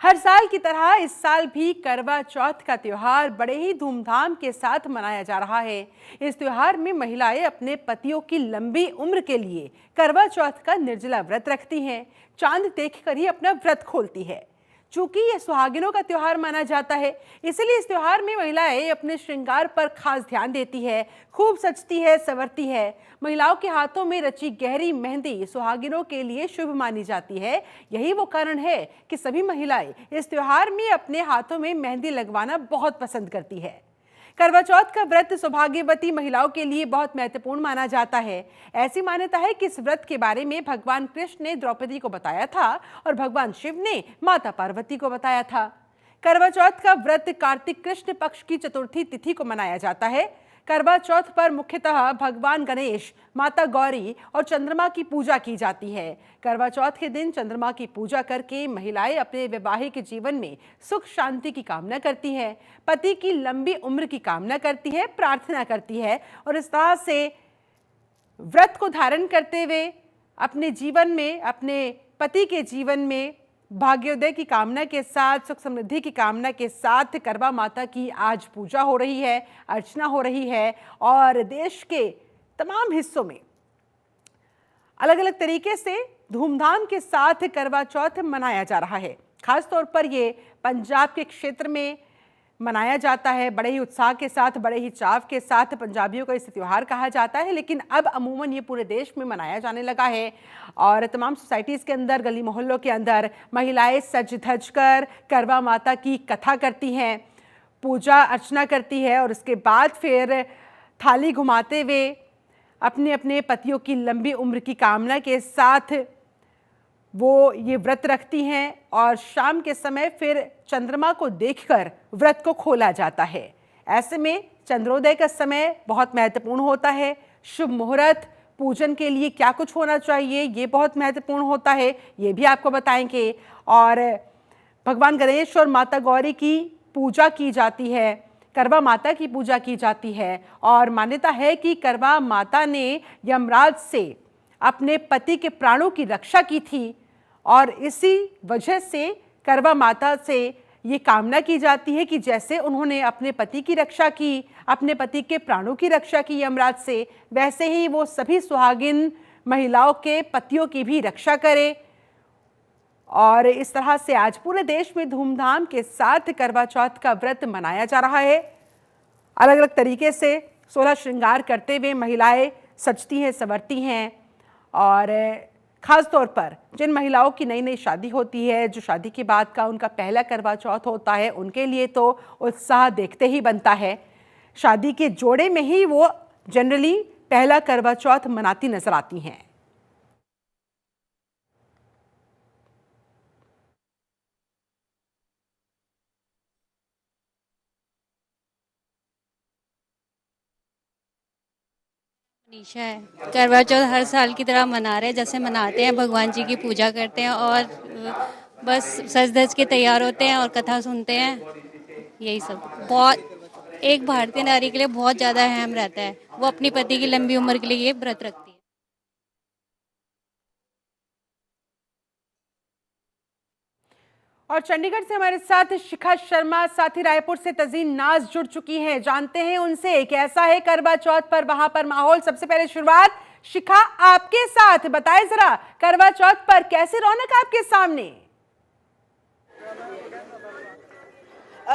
हर साल की तरह इस साल भी करवा चौथ का त्योहार बड़े ही धूमधाम के साथ मनाया जा रहा है। इस त्योहार में महिलाएं अपने पतियों की लंबी उम्र के लिए करवा चौथ का निर्जला व्रत रखती हैं। चांद देखकर ही अपना व्रत खोलती है। चूंकि ये सुहागिनों का त्योहार माना जाता है, इसलिए इस त्योहार में महिलाएं अपने श्रृंगार पर खास ध्यान देती है, खूब सजती है, संवरती है। महिलाओं के हाथों में रची गहरी मेहंदी सुहागिनों के लिए शुभ मानी जाती है। यही वो कारण है कि सभी महिलाएं इस त्योहार में अपने हाथों में मेहंदी लगवाना बहुत पसंद करती है। करवा चौथ का व्रत सौभाग्यवती महिलाओं के लिए बहुत महत्वपूर्ण माना जाता है। ऐसी मान्यता है कि इस व्रत के बारे में भगवान कृष्ण ने द्रौपदी को बताया था और भगवान शिव ने माता पार्वती को बताया था। करवा चौथ का व्रत कार्तिक कृष्ण पक्ष की चतुर्थी तिथि को मनाया जाता है। करवा चौथ पर मुख्यतः भगवान गणेश, माता गौरी और चंद्रमा की पूजा की जाती है। करवा चौथ के दिन चंद्रमा की पूजा करके महिलाएं अपने वैवाहिक जीवन में सुख शांति की कामना करती हैं, पति की लंबी उम्र की कामना करती है, प्रार्थना करती है और इस तरह से व्रत को धारण करते हुए अपने जीवन में, अपने पति के जीवन में भाग्योदय की कामना के साथ, सुख समृद्धि की कामना के साथ करवा माता की आज पूजा हो रही है, अर्चना हो रही है और देश के तमाम हिस्सों में अलग अलग तरीके से धूमधाम के साथ करवा चौथ मनाया जा रहा है। खास तौर पर ये पंजाब के क्षेत्र में मनाया जाता है। बड़े ही उत्साह के साथ, बड़े ही चाव के साथ पंजाबियों का इसे त्यौहार कहा जाता है, लेकिन अब अमूमन ये पूरे देश में मनाया जाने लगा है और तमाम सोसाइटीज़ के अंदर, गली मोहल्लों के अंदर महिलाएं सज धज कर करवा माता की कथा करती हैं, पूजा अर्चना करती है और उसके बाद फिर थाली घुमाते हुए अपने अपने पतियों की लंबी उम्र की कामना के साथ वो ये व्रत रखती हैं और शाम के समय फिर चंद्रमा को देखकर व्रत को खोला जाता है। ऐसे में चंद्रोदय का समय बहुत महत्वपूर्ण होता है। शुभ मुहूर्त, पूजन के लिए क्या कुछ होना चाहिए, ये बहुत महत्वपूर्ण होता है, ये भी आपको बताएंगे। और भगवान गणेश और माता गौरी की पूजा की जाती है, करवा माता की पूजा की जाती है और मान्यता है कि करवा माता ने यमराज से अपने पति के प्राणों की रक्षा की थी और इसी वजह से करवा माता से ये कामना की जाती है कि जैसे उन्होंने अपने पति की रक्षा की, अपने पति के प्राणों की रक्षा की यमराज से, वैसे ही वो सभी सुहागिन महिलाओं के पतियों की भी रक्षा करे। और इस तरह से आज पूरे देश में धूमधाम के साथ करवा चौथ का व्रत मनाया जा रहा है। अलग अलग तरीके से 16 श्रृंगार करते हुए महिलाएं सजती हैं, संवरती हैं और ख़ास तौर पर जिन महिलाओं की नई नई शादी होती है, जो शादी के बाद का उनका पहला करवा चौथ होता है, उनके लिए तो उत्साह देखते ही बनता है। शादी के जोड़े में ही वो जनरली पहला करवा चौथ मनाती नजर आती हैं। मनीषा है। करवा चौथ हर साल की तरह मना रहे हैं, जैसे मनाते हैं, भगवान जी की पूजा करते हैं और बस सज धज के तैयार होते हैं और कथा सुनते हैं। यही सब बहुत एक भारतीय नारी के लिए बहुत ज़्यादा अहम रहता है। वो अपनी पति की लंबी उम्र के लिए ये व्रत रखती है। और चंडीगढ़ से हमारे साथ शिखा शर्मा, साथ ही रायपुर से तजीन नाज जुड़ चुकी हैं। जानते हैं उनसे कैसा है करवा चौथ पर वहां पर माहौल। सबसे पहले शुरुआत शिखा आपके साथ, बताएं जरा करवा चौथ पर कैसी रौनक आपके सामने।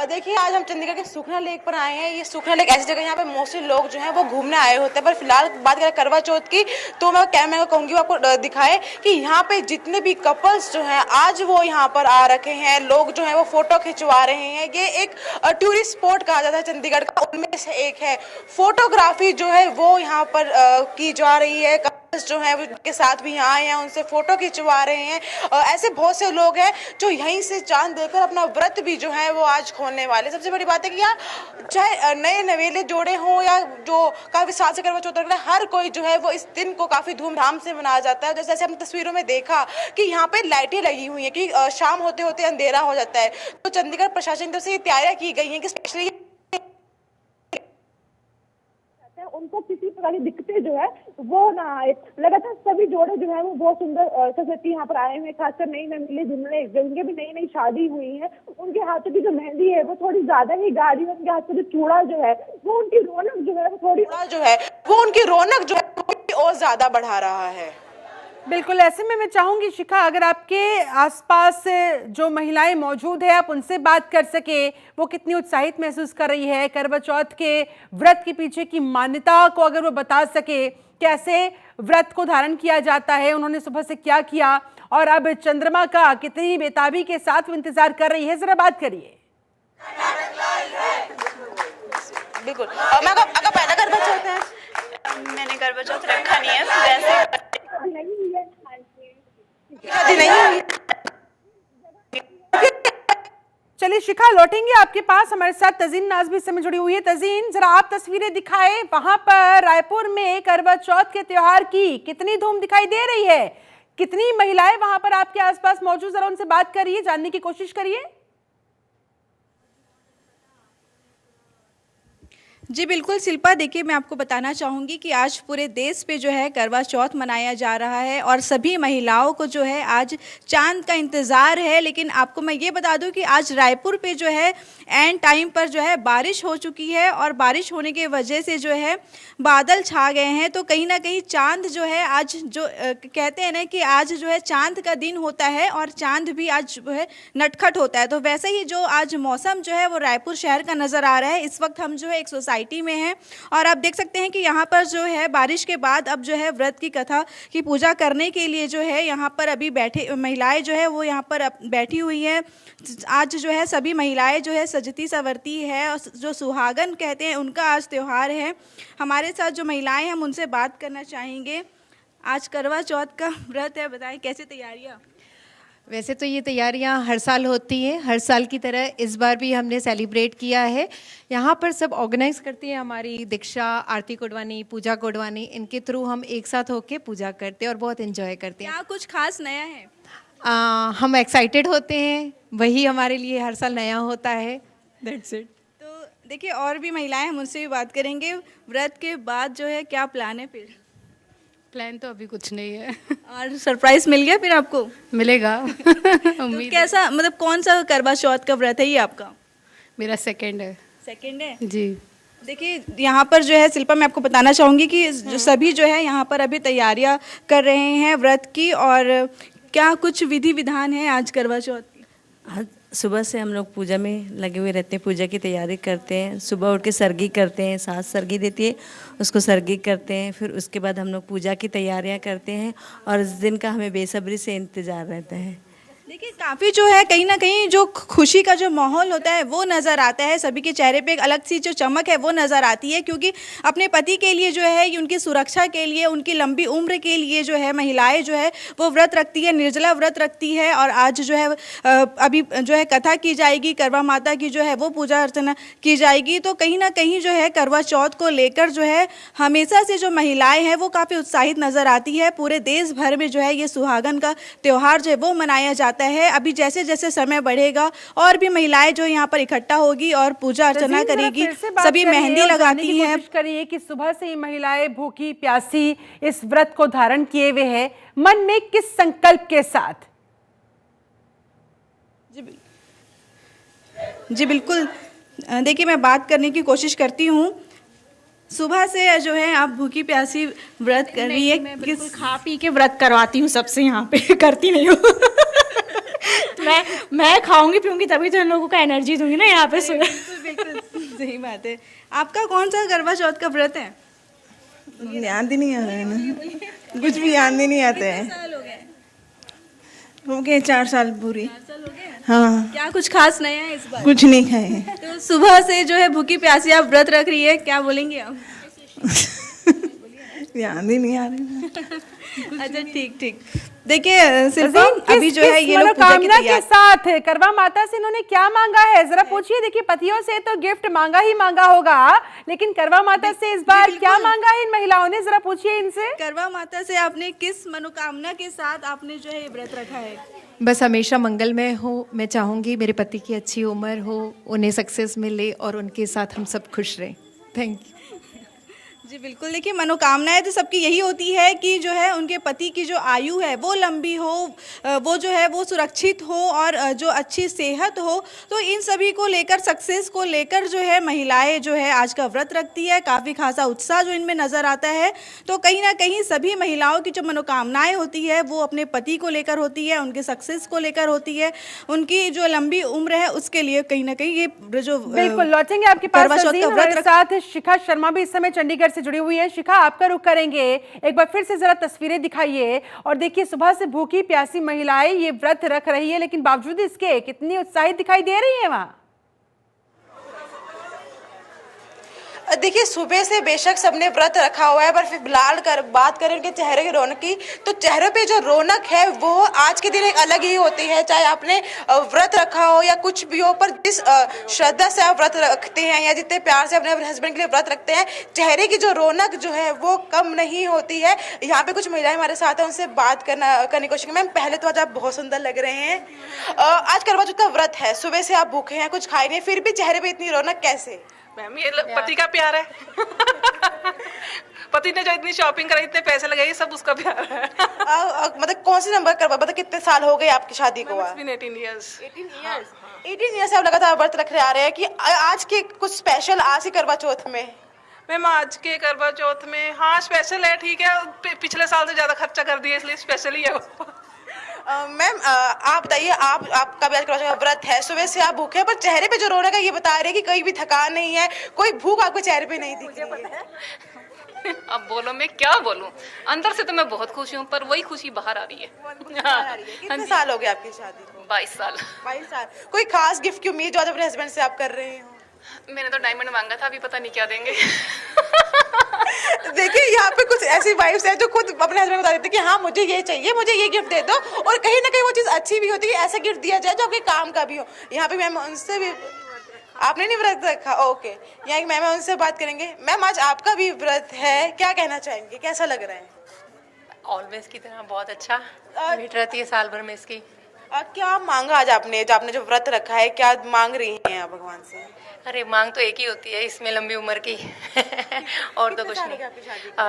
देखिए, आज हम चंडीगढ़ के सुखना लेक पर आए हैं। ये सुखना लेक ऐसी जगह यहाँ पे मोस्टली लोग जो हैं वो घूमने आए होते हैं, पर फिलहाल बात करें करवा चौथ की तो मैं कैमरे को कहूँगी वो आपको दिखाए कि यहाँ पे जितने भी कपल्स जो हैं आज वो यहाँ पर आ रखे हैं। लोग जो हैं वो फोटो खिंचवा रहे हैं। ये एक टूरिस्ट स्पॉट कहा जाता है चंडीगढ़ का, उनमें से एक है। फोटोग्राफी जो है वो यहाँ पर की जा रही है। जो है उनके साथ भी यहाँ आए हैं, उनसे फोटो खिंचवा रहे हैं। ऐसे बहुत से लोग हैं जो यहीं से चांद देखकर अपना व्रत भी जो है वो आज खोलने वाले। सबसे बड़ी बात है कि यहाँ चाहे नए नवेले जोड़े हों या जो काफी साल से करवा चौथ रख रहे हैं, हर कोई जो है वो इस दिन को काफी धूमधाम से मनाया जाता है। जैसे हमने तस्वीरों में देखा कि यहाँ पे लाइटें लगी हुई है कि शाम होते होते अंधेरा हो जाता है। तो चंडीगढ़ प्रशासन की तरफ से ये तैयारियां की गई है कि स्पेशली हैं उनको किसी प्रकार की दिक्कतें जो है वो ना आए। लगातार सभी जोड़े जो है वो बहुत सुंदर सरस्वती यहाँ पर आए हुए हैं, खासकर नई नई मिले जुमले जिनके भी नई नई शादी हुई है उनके हाथों की जो मेहंदी है वो थोड़ी ज्यादा ही गाढ़ी है, उनके हाथ में जो चूड़ा जो है वो उनकी रौनक जो है वो थोड़ी जो है वो उनकी रौनक जो है और ज्यादा बढ़ा रहा है। बिल्कुल, ऐसे में मैं चाहूंगी शिखा, अगर आपके आसपास जो महिलाएं मौजूद है आप उनसे बात कर सके, वो कितनी उत्साहित महसूस कर रही है करवा चौथ के व्रत के पीछे की मान्यता को अगर वो बता सके, कैसे व्रत को धारण किया जाता है, उन्होंने सुबह से क्या किया और अब चंद्रमा का कितनी बेताबी के साथ वो इंतजार कर रही है, जरा बात करिए। बिल्कुल, अगर पैदा करवा चौथ है, मैंने करवा चौथ रखा नहीं है, वैसे चलिए शिखा, लौटेंगे आपके पास। हमारे साथ तजीन नाज भी समय जुड़ी हुई है। तजीन, जरा आप तस्वीरें दिखाएं, वहां पर रायपुर में करवा चौथ के त्योहार की कितनी धूम दिखाई दे रही है, कितनी महिलाएं वहां पर आपके आसपास मौजूद, जरा उनसे बात करिए, जानने की कोशिश करिए। जी बिल्कुल शिल्पा, देखिए मैं आपको बताना चाहूँगी कि आज पूरे देश पे जो है करवा चौथ मनाया जा रहा है और सभी महिलाओं को जो है आज चांद का इंतज़ार है। लेकिन आपको मैं ये बता दूं कि आज रायपुर पे जो है एंड टाइम पर जो है बारिश हो चुकी है और बारिश होने की वजह से जो है बादल छा गए हैं, तो कहीं ना कहीं चांद जो है आज जो कहते हैं ना कि आज जो है चांद का दिन होता है और चांद भी आज जो है नटखट होता है, तो वैसे ही जो आज मौसम जो है वो रायपुर शहर का नज़र आ रहा है। इस वक्त हम जो है एक सोसाइटी में हैं और आप देख सकते हैं कि यहाँ पर जो है बारिश के बाद अब जो है व्रत की कथा की पूजा करने के लिए जो है यहाँ पर अभी बैठे महिलाएं जो है वो यहाँ पर बैठी हुई हैं। आज जो है सभी महिलाएं जो है सजती सवरती है और जो सुहागन कहते हैं उनका आज त्यौहार है। हमारे साथ जो महिलाएं हम उनसे बात करना चाहेंगे। आज करवा चौथ का व्रत है, बताएं कैसे तैयारियाँ? वैसे तो ये तैयारियां हर साल होती हैं, हर साल की तरह इस बार भी हमने सेलिब्रेट किया है। यहाँ पर सब ऑर्गेनाइज करती हैं हमारी दीक्षा, आरती कोडवानी, पूजा कोडवानी, इनके थ्रू हम एक साथ होके पूजा करते हैं और बहुत एंजॉय करते हैं। क्या कुछ खास नया है? हम एक्साइटेड होते हैं, वही हमारे लिए हर साल नया होता है। That's it. तो देखिए और भी महिलाएं हम उनसे भी बात करेंगे। व्रत के बाद जो है क्या प्लान है फिर? प्लान तो अभी कुछ नहीं है। और सरप्राइज मिल गया फिर आपको? मिलेगा। तो कैसा, मतलब कौन सा करवा चौथ का व्रत है ये आपका? मेरा सेकंड है। सेकंड है जी। देखिए यहाँ पर जो है शिल्पा, मैं आपको बताना चाहूँगी कि जो सभी जो है यहाँ पर अभी तैयारियाँ कर रहे हैं व्रत की। और क्या कुछ विधि विधान है आज करवा चौथ की? आज सुबह से हम लोग पूजा में लगे हुए रहते हैं, पूजा की तैयारी करते हैं। सुबह उठ के सरगी करते हैं, सास सरगी देती है, उसको सरगी करते हैं। फिर उसके बाद हम लोग पूजा की तैयारियां करते हैं और इस दिन का हमें बेसब्री से इंतज़ार रहता है। देखिए काफ़ी जो है कहीं ना कहीं जो खुशी का जो माहौल होता है वो नज़र आता है, सभी के चेहरे पे एक अलग सी जो चमक है वो नज़र आती है, क्योंकि अपने पति के लिए जो है उनकी सुरक्षा के लिए, उनकी लंबी उम्र के लिए जो है महिलाएं जो है वो व्रत रखती है, निर्जला व्रत रखती है। और आज जो है अभी जो है कथा की जाएगी, करवा माता की जो है वो पूजा अर्चना की जाएगी। तो कहीं ना कहीं जो है करवा चौथ को लेकर जो है हमेशा से जो महिलाएँ हैं वो काफ़ी उत्साहित नज़र आती है। पूरे देश भर में जो है ये सुहागन का त्यौहार जो है वो मनाया जाता है। अभी जैसे जैसे समय बढ़ेगा और भी महिलाएं जो यहाँ पर इकट्ठा होगी और पूजा अर्चना करेगी, सभी मेहंदी लगाती हैं। कोशिश करिए कि सुबह से ही महिलाएं भूखी प्यासी इस व्रत को धारण किए हुए हैं, मन में किस संकल्प के साथ? जी बिल्कुल, देखिए मैं बात करने की कोशिश करती हूँ। सुबह से जो है आप भूखी प्यासी व्रत कर रही है, किस खा पी के व्रत करवाती हूँ सबसे, यहाँ पे करती नहीं हूँ। मैं खाऊंगी पीऊंगी तभी तो इन लोगों को एनर्जी दूंगी ना यहाँ पे। बिल्कुल सही बात है। आपका कौन सा करवा चौथ का व्रत है? याद ही नहीं आ रहा है ना, कुछ भी याद ही नहीं आते हैं। साल हो गए? हो गए 4 साल पूरी। 4 साल हो गए? हाँ। क्या कुछ खास नया है इस बार? कुछ नहीं खाए हैं। तो सुबह से जो है भूखी प्यासी आप व्रत रख रही है, क्या बोलेंगे आप? याद ही नहीं आ रही। अच्छा ठीक। देखिए शिल्पा, अभी जो है ये लोग पूजा की मनोकामना के साथ करवा माता से इन्होंने क्या मांगा है, जरा पूछिए। देखिए पतियों से तो गिफ्ट मांगा ही मांगा होगा, लेकिन करवा माता से इस बार क्या मांगा है इन महिलाओं ने, जरा पूछिए इनसे। करवा माता से आपने किस मनोकामना के साथ आपने जो है ये व्रत रखा है? बस हमेशा मंगलमय हो, मैं चाहूँगी मेरे पति की अच्छी उम्र हो, उन्हें सक्सेस मिले और उनके साथ हम सब खुश रहें। Thank you. जी बिल्कुल, देखिए मनोकामनाएं तो सबकी यही होती है कि जो है उनके पति की जो आयु है वो लंबी हो, वो जो है वो सुरक्षित हो और जो अच्छी सेहत हो। तो इन सभी को लेकर, सक्सेस को लेकर जो है महिलाएं जो है आज का व्रत रखती है। काफ़ी खासा उत्साह जो इनमें नज़र आता है। तो कहीं ना कहीं सभी महिलाओं की जो मनोकामनाएं होती है वो अपने पति को लेकर होती है, उनके सक्सेस को लेकर होती है, उनकी जो लंबी उम्र है उसके लिए कहीं ना कहीं ये जो बिल्कुल लौटेंगे आपके पास। हमारे साथ शिखा शर्मा भी इस समय चंडीगढ़ से जुड़ी हुई है। शिखा, आपका रुख करेंगे, एक बार फिर से जरा तस्वीरें दिखाइए। और देखिए, सुबह से भूखी प्यासी महिलाएं ये व्रत रख रही है, लेकिन बावजूद इसके कितनी उत्साहित दिखाई दे रही है वहां। देखिए, सुबह से बेशक सबने व्रत रखा हुआ है, पर फिर फिलहाल बात करें उनके चेहरे की रौनक की, तो चेहरों पे जो रौनक है वो आज के दिन एक अलग ही होती है। चाहे आपने व्रत रखा हो या कुछ भी हो, पर जिस श्रद्धा से आप व्रत रखते हैं या जितने प्यार से अपने हस्बैंड के लिए व्रत रखते हैं, चेहरे की जो रौनक जो है वो कम नहीं होती है। यहाँ पे कुछ महिलाएं हमारे साथ हैं, उनसे बात करने की कोशिश। मैम, पहले तो आज आप बहुत सुंदर लग रहे हैं। आज करवा चौथ का व्रत है, सुबह से आप भूखे हैं, कुछ खाए नहीं, फिर भी चेहरे पे इतनी रौनक कैसे? मैम, ये पति का प्यार है। पति ने जो इतनी शॉपिंग कराई, इतने पैसे लगाए, सब उसका प्यार है। मतलब कौन से नंबर करवा, मतलब कितने साल हो गए आपकी शादी को? 18 इयर्स। 18 ईयर्स से आप लगातार व्रत रख रहे आ रहे हैं कि आज के कुछ स्पेशल आज के करवा चौथ में? मैम, आज के करवा चौथ में हाँ स्पेशल है, ठीक है। पिछले साल से ज्यादा खर्चा कर दिया, इसलिए स्पेशल ही है वो। मैम, आप बताइए, आपका भी आज करवा चौथ का व्रत है, सुबह से आप भूखे हैं, पर चेहरे पे जो रौनक है ये बता रहे हैं कि कहीं भी थकान नहीं है, कोई भूख आपके चेहरे पे नहीं दिख रही है। अब बोलो, मैं क्या बोलूं, अंदर से तो मैं बहुत खुश हूँ, पर वही खुशी बाहर आ रही है। कितने साल हो गए आपकी शादी को? 22 साल। 22 साल। कोई खास गिफ्ट की उम्मीद जो आज अपने हस्बैंड से आप कर रहे हो? मैंने तो डायमंड मांगा था, अभी पता नहीं क्या देंगे। देखिए, यहाँ पे कुछ ऐसी वाइफ्स हैं जो खुद अपने हस्बैंड बता देते हैं कि हाँ मुझे ये चाहिए, मुझे ये गिफ्ट दे दो, और कहीं ना कहीं वो चीज़ अच्छी भी होती है, ऐसा गिफ्ट दिया जाए जो आपके काम का भी हो। यहाँ पे मैम उनसे भी, आपने नहीं व्रत रखा? ओके, यहाँ की मैम उनसे बात करेंगे। मैम, आज आपका भी व्रत है, क्या कहना चाहेंगे, कैसा लग रहा है? ऑलवेज की तरह बहुत अच्छा मीट रहती है साल भर में इसकी। क्या मांगा आज आपने, जो व्रत रखा है, क्या मांग रही हैं आप भगवान से? अरे मांग तो एक ही होती है इसमें, लंबी उम्र की। और तो कुछ नहीं।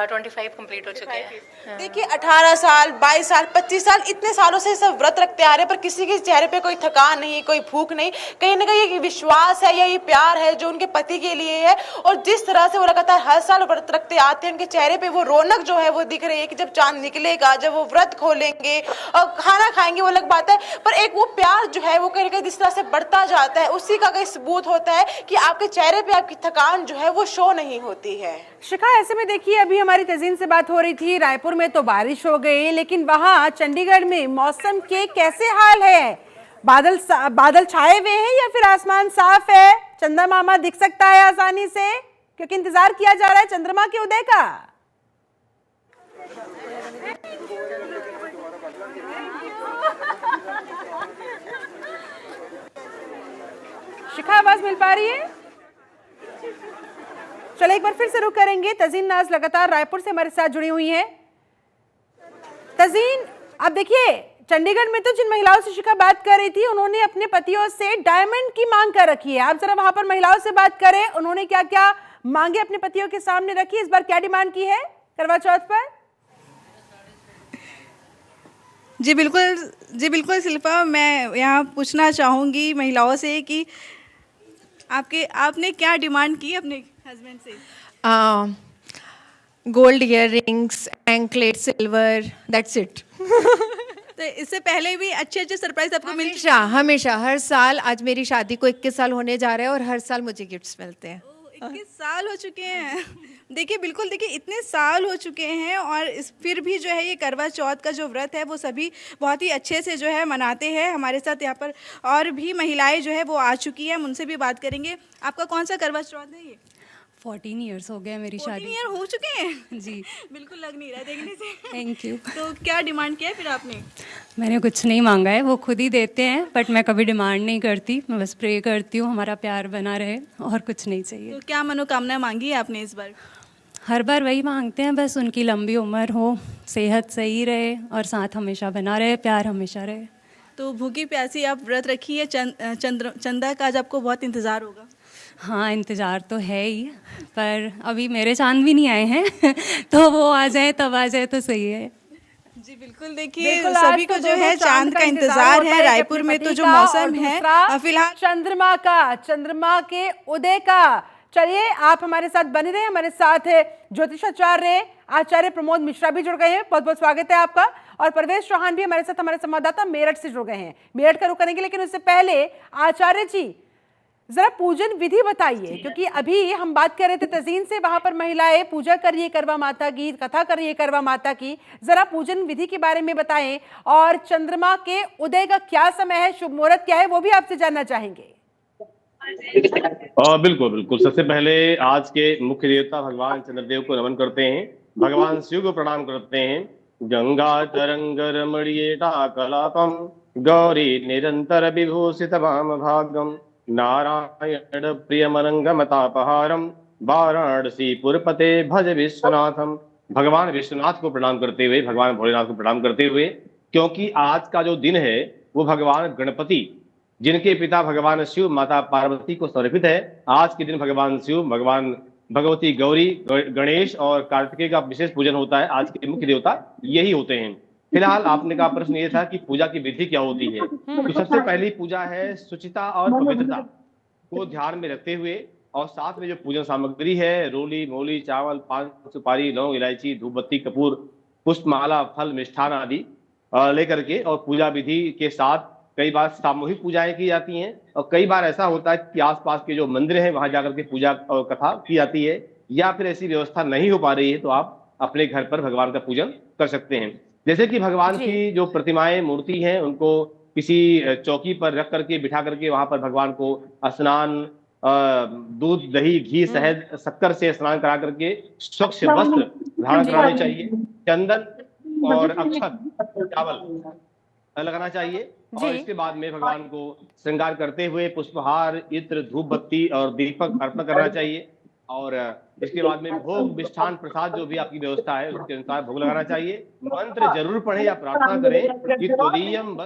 25 कंप्लीट हो चुके हैं। देखिए, 18 साल, 22 साल, 25 साल, इतने सालों से सब व्रत रखते आ रहे हैं, पर किसी के चेहरे पे कोई थकान नहीं, कोई भूख नहीं। कहीं ना कहीं ये विश्वास है या ये प्यार है जो उनके पति के लिए है, और जिस तरह से वो लगातार हर साल व्रत रखते आते हैं, उनके चेहरे पे वो रौनक जो है वो दिख रही है कि जब चांद निकलेगा, जब वो व्रत खोलेंगे और खाना खाएंगे, वो अलग बात है, पर एक वो प्यार जो है वो कहीं ना कहीं जिस तरह से बढ़ता जाता है, उसी का कहीं सबूत होता है कि आपके चेहरे पे आपकी थकान जो है वो शो नहीं होती है। शिखा, ऐसे में देखिए, अभी हमारी तजीन से बात हो रही थी, रायपुर में तो बारिश हो गई, लेकिन वहां चंडीगढ़ में मौसम के कैसे हाल है? बादल छाए हुए हैं या फिर आसमान साफ है? चंदा मामा दिख सकता है आसानी से, क्योंकि इंतजार किया जा रहा है चंद्रमा के उदय का। शिखा, आवाज मिल पा रही है? चलो एक बार फिर से रुक करेंगे। तजीन नाज लगातार रायपुर से हमारे साथ जुड़ी हुई हैं। तजीन, अब देखिए, चंडीगढ़ में तो जिन महिलाओं से शिखा बात कर रही थी, उन्होंने अपने पतियों से डायमंड की मांग कर रखी है। आप जरा वहां पर महिलाओं से बात करें, उन्होंने क्या क्या मांगे अपने पतियों के सामने रखी, इस बार क्या डिमांड की है करवा चौथ पर? जी बिल्कुल शिल्पा, मैं यहाँ पूछना चाहूँगी महिलाओं से कि आपने क्या डिमांड की अपने हस्बैंड से? Gold year rings, anklet, silver, that's it. तो इससे पहले भी अच्छे सरप्राइज आपको हमेशा हमेशा हर साल, आज मेरी शादी को 21 साल होने जा रहे हैं और हर साल मुझे गिफ्ट्स मिलते हैं। 21 साल हो चुके हैं। देखिए, इतने साल हो चुके हैं और फिर भी जो है ये करवा चौथ का जो व्रत है वो सभी बहुत ही अच्छे से जो है मनाते हैं। हमारे साथ यहाँ पर और भी महिलाएं जो है वो आ चुकी हैं, हम उनसे भी बात करेंगे। आपका कौन सा करवा चौथ है ये? 14 ईयर्स हो गए मेरी शादी। 14 ईयर हो चुके हैं जी। बिल्कुल लग नहीं रहा देखने से। Thank you. तो क्या डिमांड किया है फिर आपने? मैंने कुछ नहीं मांगा है, वो खुद ही देते हैं, बट मैं कभी डिमांड नहीं करती, मैं बस प्रे करती हूँ हमारा प्यार बना रहे, और कुछ नहीं चाहिए। तो क्या मनोकामना मांगी है आपने इस बार? हर बार वही मांगते हैं, बस उनकी लंबी उम्र हो, सेहत सही रहे और साथ हमेशा बना रहे, प्यार हमेशा रहे। तो भूखी प्यासी आप व्रत रखी है, चंदा का आज आपको बहुत इंतज़ार होगा। हाँ, इंतज़ार तो है ही, पर अभी मेरे चांद भी नहीं आए हैं तो वो आ जाए तब आ जाए तो सही है। जी बिल्कुल, देखिए सभी को जो है चांद का इंतजार है। रायपुर में तो जो मौसम है फिलहाल चंद्रमा के उदय का। चलिए आप हमारे साथ बने रहे। हमारे साथ ज्योतिषाचार्य आचार्य प्रमोद मिश्रा भी जुड़ गए हैं, बहुत बहुत स्वागत है आपका। और परवेश चौहान भी हमारे साथ, हमारे संवाददाता मेरठ से जुड़ गए हैं। मेरठ का रुख करेंगे, लेकिन उससे पहले आचार्य जी जरा पूजन विधि बताइए, क्योंकि अभी हम बात कर रहे थे तज़ीन से, वहां पर महिलाएं पूजा कर रही है करवा माता की, कथा कर रही है करवा माता की। जरा पूजन विधि के बारे में बताएं, और चंद्रमा के उदय का क्या समय है, शुभ मुहूर्त क्या है, वो भी आपसे जानना चाहेंगे। बिल्कुल बिल्कुल। सबसे पहले आज के मुख्य देवता भगवान चंद्रदेव को नमन करते हैं, भगवान शिव को प्रणाम करते हैं। गंगा तरंग रमणीयता कलापम गौरी निरंतर विभूषित वाम भागम नारायण प्रियमरंगमतापहारम वाराणसी पुरपते भज विश्वनाथम। भगवान विश्वनाथ को प्रणाम करते हुए, भगवान भोलेनाथ को प्रणाम करते हुए, क्योंकि आज का जो दिन है वो भगवान गणपति, जिनके पिता भगवान शिव माता पार्वती को समर्पित है, आज के दिन भगवान शिव, भगवान भगवती गौरी, गणेश और कार्तिकेय का विशेष पूजन होता है। आज के मुख्य देवता यही होते हैं। फिलहाल आपने का प्रश्न ये था कि पूजा की विधि क्या होती है, तो सबसे पहली पूजा है शुचिता और पवित्रता को ध्यान में रखते हुए, और साथ में जो पूजन सामग्री है रोली मोली चावल पान सुपारी लौंग इलायची धूपबत्ती कपूर पुष्पमाला फल मिष्ठान आदि लेकर के, और पूजा विधि के साथ कई बार सामूहिक पूजाएं की जाती हैं, और कई बार ऐसा होता है कि आसपास के जो मंदिर हैं वहां जाकर के पूजा और कथा की जाती है, या फिर ऐसी व्यवस्था नहीं हो पा रही है तो आप अपने घर पर भगवान का पूजन कर सकते हैं। जैसे कि भगवान की जो प्रतिमाएं मूर्ति हैं उनको किसी चौकी पर रख करके बिठा करके वहां पर भगवान को स्नान दूध दही घी शहद शक्कर से स्नान करा करके स्वच्छ वस्त्र धारण कराने चाहिए, चंदन और अक्षत चावल लगाना चाहिए, और इसके बाद में भगवान को श्रृंगार करते हुए पुष्पहार इत्र धूप बत्ती और दीपक अर्पण करना चाहिए, और इसके बाद में भोग मिष्ठान प्रसाद जो भी आपकी व्यवस्था है उसके अनुसार भोग लगाना चाहिए। मंत्र जरूर पढ़े या प्रार्थना करें कि त्वदीयम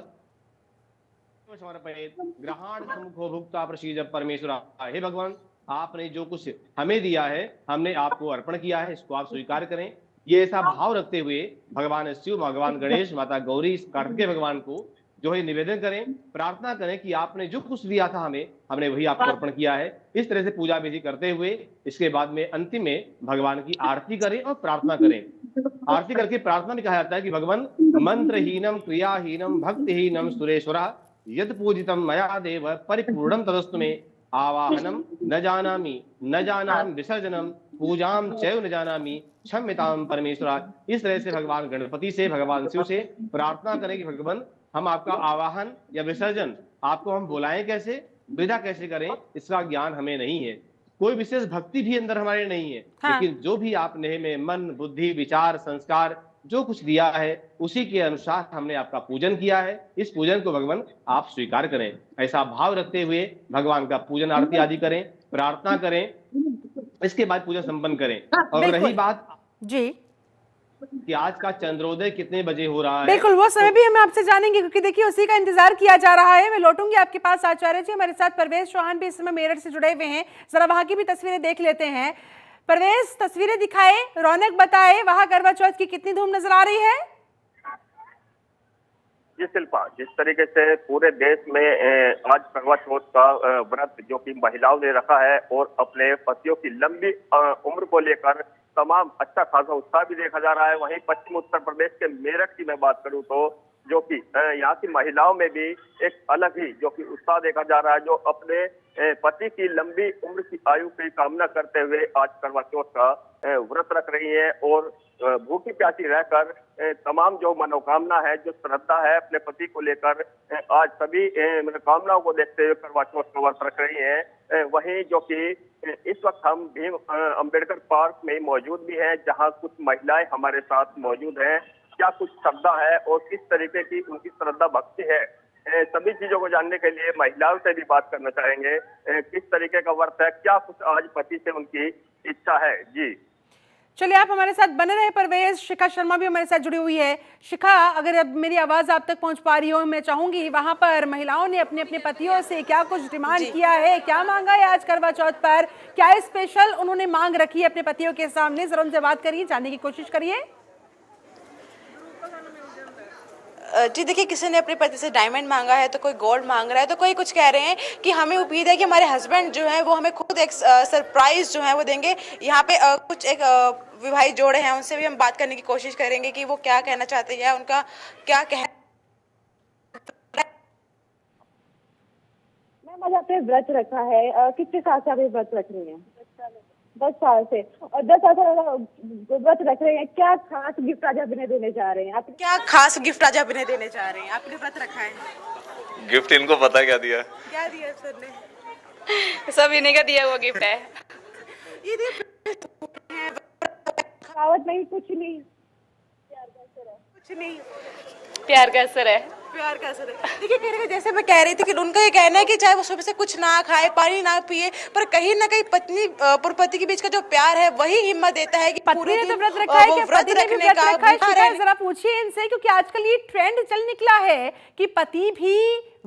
ग्रहण समुखो भुक्ता प्रसीद परमेश्वर। हे भगवान, आपने जो कुछ हमें दिया है हमने आपको अर्पण किया है, इसको आप स्वीकार करें। ये ऐसा भाव रखते हुए भगवान शिव, भगवान गणेश, माता गौरी, कार्तिकेय भगवान को जो है निवेदन करें, प्रार्थना करें कि आपने जो कुछ दिया था हमने वही आपको अर्पण किया है। इस तरह से पूजा विधि करते हुए इसके बाद में अंतिम में भगवान की आरती करें और प्रार्थना करें। आरती करके प्रार्थना में कहा जाता है कि भगवान मंत्रहीनम क्रियाहीनम भक्तिहीनम सुरेश्वरा यद पूजितम मया देव परिपूर्णम तदस्तु में आवाहनम न जानामि विसर्जनम पूजाम चैव न जानामि क्षम्यताम परमेश्वरा। इस तरह से भगवान गणपति से, भगवान शिव से प्रार्थना करें कि भगवान हम आपका आवाहन या विसर्जन आपको हम बुलाएं कैसे, विदा कैसे करें, इसका ज्ञान हमें नहीं है। कोई विशेष भक्ति भी अंदर हमारे नहीं है, लेकिन जो भी आपने में मन बुद्धि विचार संस्कार जो कुछ दिया है उसी के अनुसार हमने आपका पूजन किया है। इस पूजन को भगवान आप स्वीकार करें, ऐसा भाव रखते हुए भगवान का पूजन आरती आदि करें, प्रार्थना करें, इसके बाद पूजन संपन्न करें। और रही बात जी कि आज का चंद्रोदय कितने बजे हो रहा है, बिल्कुल वो समय भी हम आपसे जानेंगे, क्योंकि देखिए उसी का इंतजार किया जा रहा है। मैं लौटूंगी आपके पास आचार्य जी। हमारे साथ परवेश चौहान भी इस समय मेरठ से जुड़े हुए हैं, जरा वहां की भी तस्वीरें देख लेते हैं। परवेश, तस्वीरें दिखाए, रौनक बताए, वहां करवा चौथ की कितनी धूम नजर आ रही है? जी शिल्पा, जिस तरीके से पूरे देश में आज करवा चौथ का व्रत जो कि महिलाओं ने रखा है और अपने पतियों की लंबी उम्र को लेकर तमाम अच्छा खासा उत्साह भी देखा जा रहा है। वहीं पश्चिम उत्तर प्रदेश के मेरठ की मैं बात करूं तो जो कि यहाँ की महिलाओं में भी एक अलग ही जो कि उत्साह देखा जा रहा है, जो अपने पति की लंबी उम्र की आयु की कामना करते हुए आज करवा चौथ का व्रत रख रही है, और भूखी प्यासी रहकर तमाम जो मनोकामना है, जो श्रद्धा है अपने पति को लेकर, आज सभी मनोकामनाओं को देखते हुए करवा चौथ का व्रत रख रही है। वहीं जो कि इस वक्त हम भीम अंबेडकर पार्क में मौजूद भी हैं, जहां कुछ महिलाएं हमारे साथ मौजूद हैं। क्या कुछ श्रद्धा है और किस तरीके की उनकी श्रद्धा भक्ति है, सभी चीजों को जानने के लिए महिलाओं से भी बात करना चाहेंगे। किस तरीके का व्रत है, क्या कुछ आज पति से उनकी इच्छा है। जी चलिए आप हमारे साथ बने रहे परवेज। शिखा शर्मा भी हमारे साथ जुड़ी हुई है। शिखा, अगर अब मेरी आवाज आप तक पहुंच पा रही हो, मैं चाहूंगी वहां पर महिलाओं ने अपने अपने पतियों से क्या कुछ डिमांड किया है, क्या मांगा है आज करवा चौथ पर, क्या स्पेशल उन्होंने मांग रखी है अपने पतियों के सामने, जरा उनसे बात करिए, जानने की कोशिश करिए। जी देखिए, किसी ने अपने पति से डायमंड मांगा है, तो कोई गोल्ड मांग रहा है, तो कोई कुछ कह रहे हैं कि हमें उम्मीद है कि हमारे हस्बैंड जो है वो हमें खुद एक सरप्राइज जो है वो देंगे। यहाँ पे कुछ एक विवाहित जोड़े हैं, उनसे भी हम बात करने की कोशिश करेंगे कि वो क्या कहना चाहते हैं, उनका क्या कहना। मैम आज आपने व्रत रखा है, कितने साल से आप ये व्रत रख रही हैं? 10 साल से। और 10 साल से व्रत रख रहे हैं, क्या खास गिफ्ट आज आप इन्हें देने जा रहे हैं? आप क्या खास गिफ्ट आज आप इन्हें देने जा रहे हैं? आपने व्रत रखा है, गिफ्ट इनको पता क्या दिया? क्या दिया सर ने? सब इन्हीं का दिया हुआ गिफ्ट है। ये थकावट नहीं, कुछ नहीं, कुछ नहीं, प्यार का असर है। प्यार का असर है। देखिए, कहने का जैसे मैं कह रही थी कि उनका ये कहना है कि चाहे वो सुबह से कुछ ना खाए, पानी ना पिए, पर कहीं ना कहीं पत्नी और पति के बीच का जो प्यार है वही हिम्मत देता है कि पत्नी ने तो व्रत रखा है, व्रत रखने का जरा पूछिए इनसे, क्योंकि आजकल ये ट्रेंड चल निकला है कि पति भी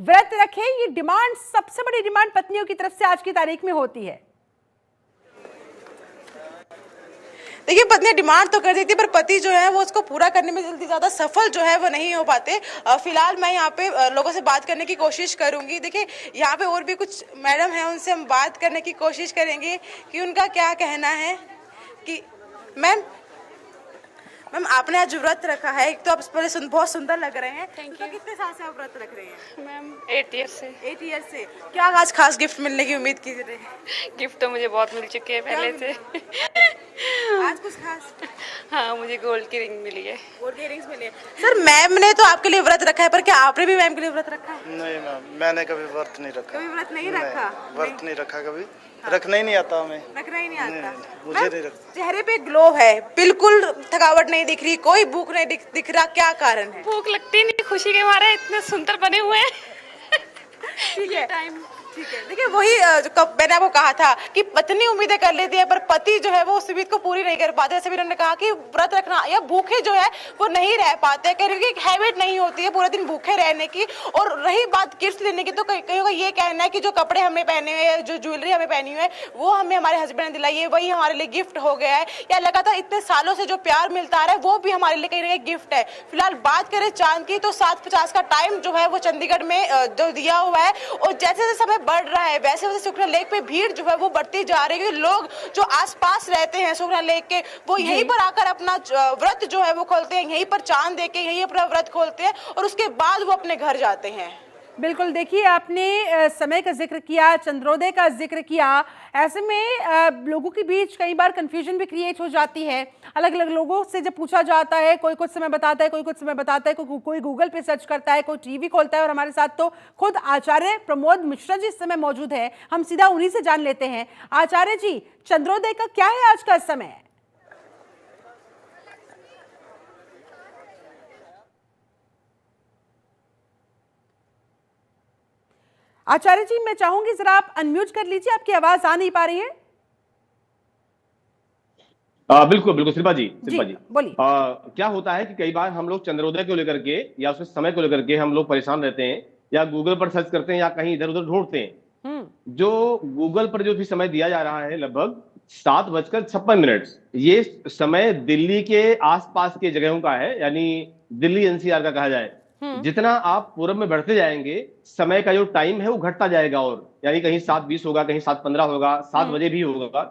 व्रत रखे। ये डिमांड, सबसे बड़ी डिमांड पत्नियों की तरफ से आज की तारीख में होती है। देखिए, पत्नी डिमांड तो कर देती है, पर पति जो है वो उसको पूरा करने में जल्दी ज्यादा सफल जो है वो नहीं हो पाते। फिलहाल मैं यहाँ पे लोगों से बात करने की कोशिश करूंगी। देखिए, यहाँ पे और भी कुछ मैडम हैं, उनसे हम बात करने की कोशिश करेंगे कि उनका क्या कहना है। कि मैम आपने आज व्रत रखा है, एक तो आप पहले बहुत सुंदर लग रहे हैं। Thank you. कितने साल से आप व्रत रख रहे हैं? मैम 8 ईयर से। 8 ईयर से। क्या आज खास गिफ्ट मिलने की उम्मीद की रहे हैं? गिफ्ट तो मुझे बहुत मिल चुके हैं पहले से। आज कुछ खास? हाँ, मुझे गोल्ड की रिंग मिली है। गोल्ड की रिंग्स मिली है। सर, मैम ने तो आपके लिए व्रत रखा है, पर क्या आपने भी मैम के लिए व्रत रखा है? नहीं मैम, मैंने कभी व्रत नहीं रखा। कभी व्रत नहीं रखा? व्रत नहीं रखा कभी। रखना ही नहीं आता हमें। रखना ही नहीं आता? मुझे नहीं रखता। चेहरे पे ग्लो है, बिल्कुल थकावट नहीं दिख रही, कोई भूख नहीं दिख रहा, क्या कारण है? भूख लगती नहीं, खुशी के मारे इतने सुंदर बने हुए हैं। ठीक है, ठीक है। देखिए, वही जो मैंने आपको कहा था कि पत्नी उम्मीदें कर लेती है, पर पति जो है वो उस उम्मीद को पूरी नहीं कर पाते। जैसे भी उन्होंने कहा कि व्रत रखना या भूखे जो है वो नहीं रह पाते, क्योंकि एक हैबिट नहीं होती है पूरे दिन भूखे रहने की। और रही बात गिफ्ट देने की, तो कहीं का ये कहना है कि जो कपड़े हमने पहने हुए हैं, जो ज्वेलरी हमें पहनी हुई है, वो हमें हमारे हस्बैंड ने दिलाई है, वही हमारे लिए गिफ्ट हो गया है। या लगातार इतने सालों से जो प्यार मिलता आ रहा है वो भी हमारे लिए कहीं ना कहीं गिफ्ट है। फिलहाल बात करें चांद की, तो 7:50 का टाइम जो है वो चंडीगढ़ में जो दिया हुआ है, और जैसे जैसे समय बढ़ रहा है वैसे वैसे सुखना लेक पे भीड़ जो है वो बढ़ती जा रही है। लोग जो आसपास रहते हैं सुखना लेक के, वो यहीं पर आकर अपना व्रत जो है वो खोलते हैं, यहीं पर चांद देके यहीं अपना व्रत खोलते हैं, और उसके बाद वो अपने घर जाते हैं। बिल्कुल, देखिए आपने समय का जिक्र किया, चंद्रोदय का जिक्र किया। ऐसे में लोगों के बीच कई बार कंफ्यूजन भी क्रिएट हो जाती है। अलग अलग लोगों से जब पूछा जाता है, कोई कुछ समय बताता है, कोई कुछ समय बताता है, कोई गूगल पे सर्च करता है, कोई टीवी खोलता है। और हमारे साथ तो खुद आचार्य प्रमोद मिश्रा जी इस समय मौजूद है, हम सीधा उन्हीं से जान लेते हैं। आचार्य जी, चंद्रोदय का क्या है आज का समय? आचार्य जी, मैं चाहूंगी जरा आप अनम्यूट कर लीजिए, आपकी आवाज आ नहीं पा रही है। बिल्कुल बिल्कुल शिल्पा जी बोलिए। क्या होता है कि कई बार हम लोग चंद्रोदय को लेकर के या उसके समय को लेकर के हम लोग परेशान रहते हैं, या गूगल पर सर्च करते हैं, या कहीं इधर उधर ढूंढते हैं। जो गूगल पर जो भी समय दिया जा रहा है, लगभग 7:56, ये समय दिल्ली के आसपास के जगहों का है, यानी दिल्ली एनसीआर का कहा जाए। जितना आप पूर्व में बढ़ते जाएंगे, समय का जो टाइम है वो घटता जाएगा, और यानी कहीं 7:20 होगा, कहीं 7:15 होगा, 7 बजे भी होगा।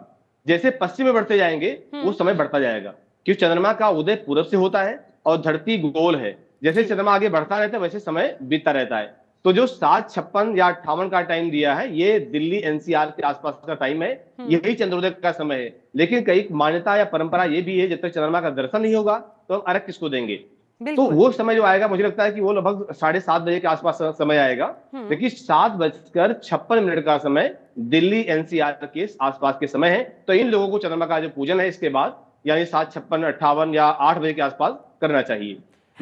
जैसे पश्चिम में बढ़ते जाएंगे वो समय बढ़ता जाएगा, क्योंकि चंद्रमा का उदय पूरब से होता है और धरती गोल है। जैसे चंद्रमा आगे बढ़ता रहता है वैसे समय बीतता रहता है। तो जो 7:56 या 58 का टाइम दिया है, ये दिल्ली एनसीआर के आसपास का टाइम है, यही चंद्रोदय का समय है। लेकिन कई मान्यता या परंपरा ये भी है, जब तक चंद्रमा का दर्शन नहीं होगा तो हम अर्घ्य किसको देंगे। तो वो समय जो आएगा, मुझे लगता है कि वो लगभग 7:30 बजे के आसपास समय आएगा। लेकिन 7:56 का समय दिल्ली एनसीआर के आसपास के समय है। तो इन लोगों को चंद्रमा का जो पूजन है इसके बाद, यानी 7:56, 58 या 8 बजे के आसपास करना चाहिए।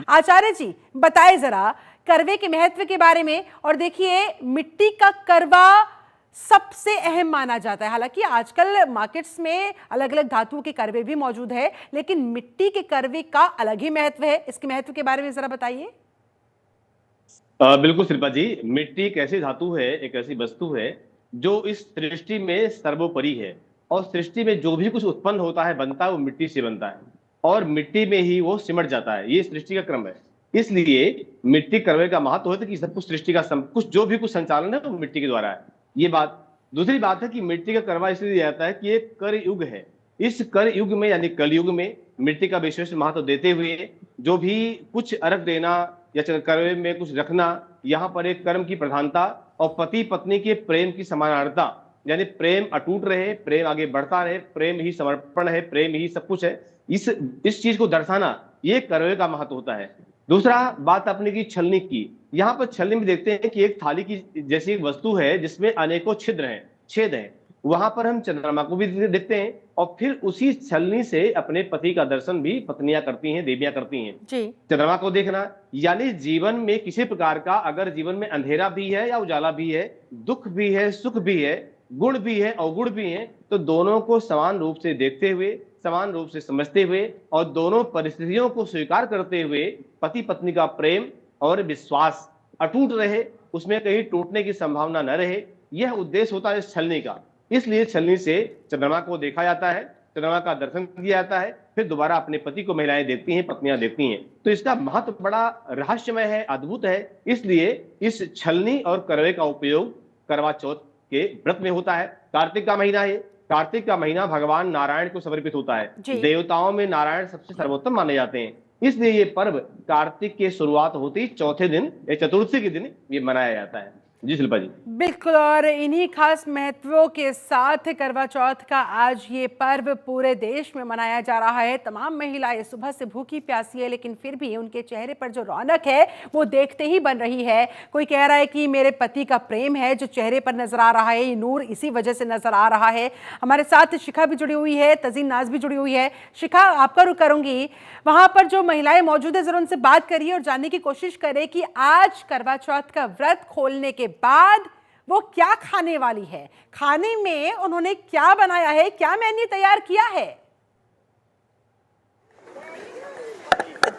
आचार्य जी, बताएं जरा करवे के महत्व के बारे में। और देखिए, मिट्टी का करवा सबसे अहम माना जाता है? हालांकि आजकल मार्केट्स में अलग अलग धातुओं के करवे भी मौजूद है, लेकिन मिट्टी के करवे का अलग ही महत्व है। इसके महत्व के बारे में जरा बताइए। बिल्कुल शिल्पा जी, मिट्टी एक ऐसी धातु है, एक ऐसी वस्तु है जो इस सृष्टि में सर्वोपरि है। और सृष्टि में जो भी कुछ उत्पन्न होता है, बनता है, वो मिट्टी से बनता है और मिट्टी में ही वो सिमट जाता है। ये सृष्टि का क्रम है। इसलिए मिट्टी करवे का महत्व होता है कि सब कुछ सृष्टि का कुछ जो भी कुछ संचालन है वो मिट्टी के द्वारा है। ये बात। दूसरी बात है कि मिट्टी का करवा इसलिए दिया जाता है कि ये कर युग है। इस कर युग में यानी कलयुग में मिट्टी का विशेष महत्व देते हुए जो भी कुछ अर्घ देना या करवे में कुछ रखना, यहाँ पर एक कर्म की प्रधानता और पति पत्नी के प्रेम की समानार्थता, यानी प्रेम अटूट रहे, प्रेम आगे बढ़ता रहे, प्रेम ही समर्पण है, प्रेम ही सब कुछ है, इस चीज को दर्शाना ये करवे का महत्व होता है। दूसरा बात आपने की छलनी की। यहाँ पर छलनी में देखते हैं कि एक थाली की जैसी एक वस्तु है जिसमें अनेकों छिद्र हैं, छेद हैं। वहां पर हम चंद्रमा को भी देखते हैं और फिर उसी छलनी से अपने पति का दर्शन भी पत्नियां करती हैं, देवियां करती हैं। चंद्रमा को देखना यानी जीवन में किसी प्रकार का अगर जीवन में अंधेरा भी है या उजाला भी है, दुख भी है, सुख भी है, गुण भी है, अवगुण भी है, तो दोनों को समान रूप से देखते हुए, समान रूप से समझते हुए और दोनों परिस्थितियों को स्वीकार करते हुए पति पत्नी का प्रेम और विश्वास अटूट रहे, उसमें कहीं टूटने की संभावना न रहे, यह उद्देश्य होता है छलनी का। इसलिए छलनी से चंद्रमा को देखा जाता है, चंद्रमा का दर्शन किया जाता है, फिर दोबारा अपने पति को महिलाएं देखती हैं, पत्नियां देखती हैं। तो इसका महत्व बड़ा रहस्यमय है, अद्भुत है। इसलिए इस छलनी और करवे का उपयोग करवा चौथ के व्रत में होता है। कार्तिक का महीना है, कार्तिक का महीना भगवान नारायण को समर्पित होता है। देवताओं में नारायण सबसे सर्वोत्तम माने जाते हैं। इसलिए ये पर्व कार्तिक की शुरुआत होती चौथे दिन या चतुर्थी के दिन ये मनाया जाता है। जी शिल्पा जी, बिल्कुल। और इन्हीं खास महत्वों के साथ करवा चौथ का आज ये पर्व पूरे देश में मनाया जा रहा है। तमाम महिलाएं सुबह से भूखी प्यासी है, लेकिन फिर भी उनके चेहरे पर जो रौनक है वो देखते ही बन रही है। कोई कह रहा है कि मेरे पति का प्रेम है जो चेहरे पर नजर आ रहा है, ये नूर इसी वजह से नजर आ रहा है। हमारे साथ शिखा भी जुड़ी हुई है, तजीन नाज भी जुड़ी हुई है। शिखा, आपका रुख करूंगी, वहां पर जो महिलाएं मौजूद है जरा उनसे बात करिए और जानने की कोशिश करें कि आज करवा चौथ का व्रत खोलने के बाद वो क्या खाने वाली है, खाने में उन्होंने क्या बनाया है, क्या मेन्यू तैयार किया है।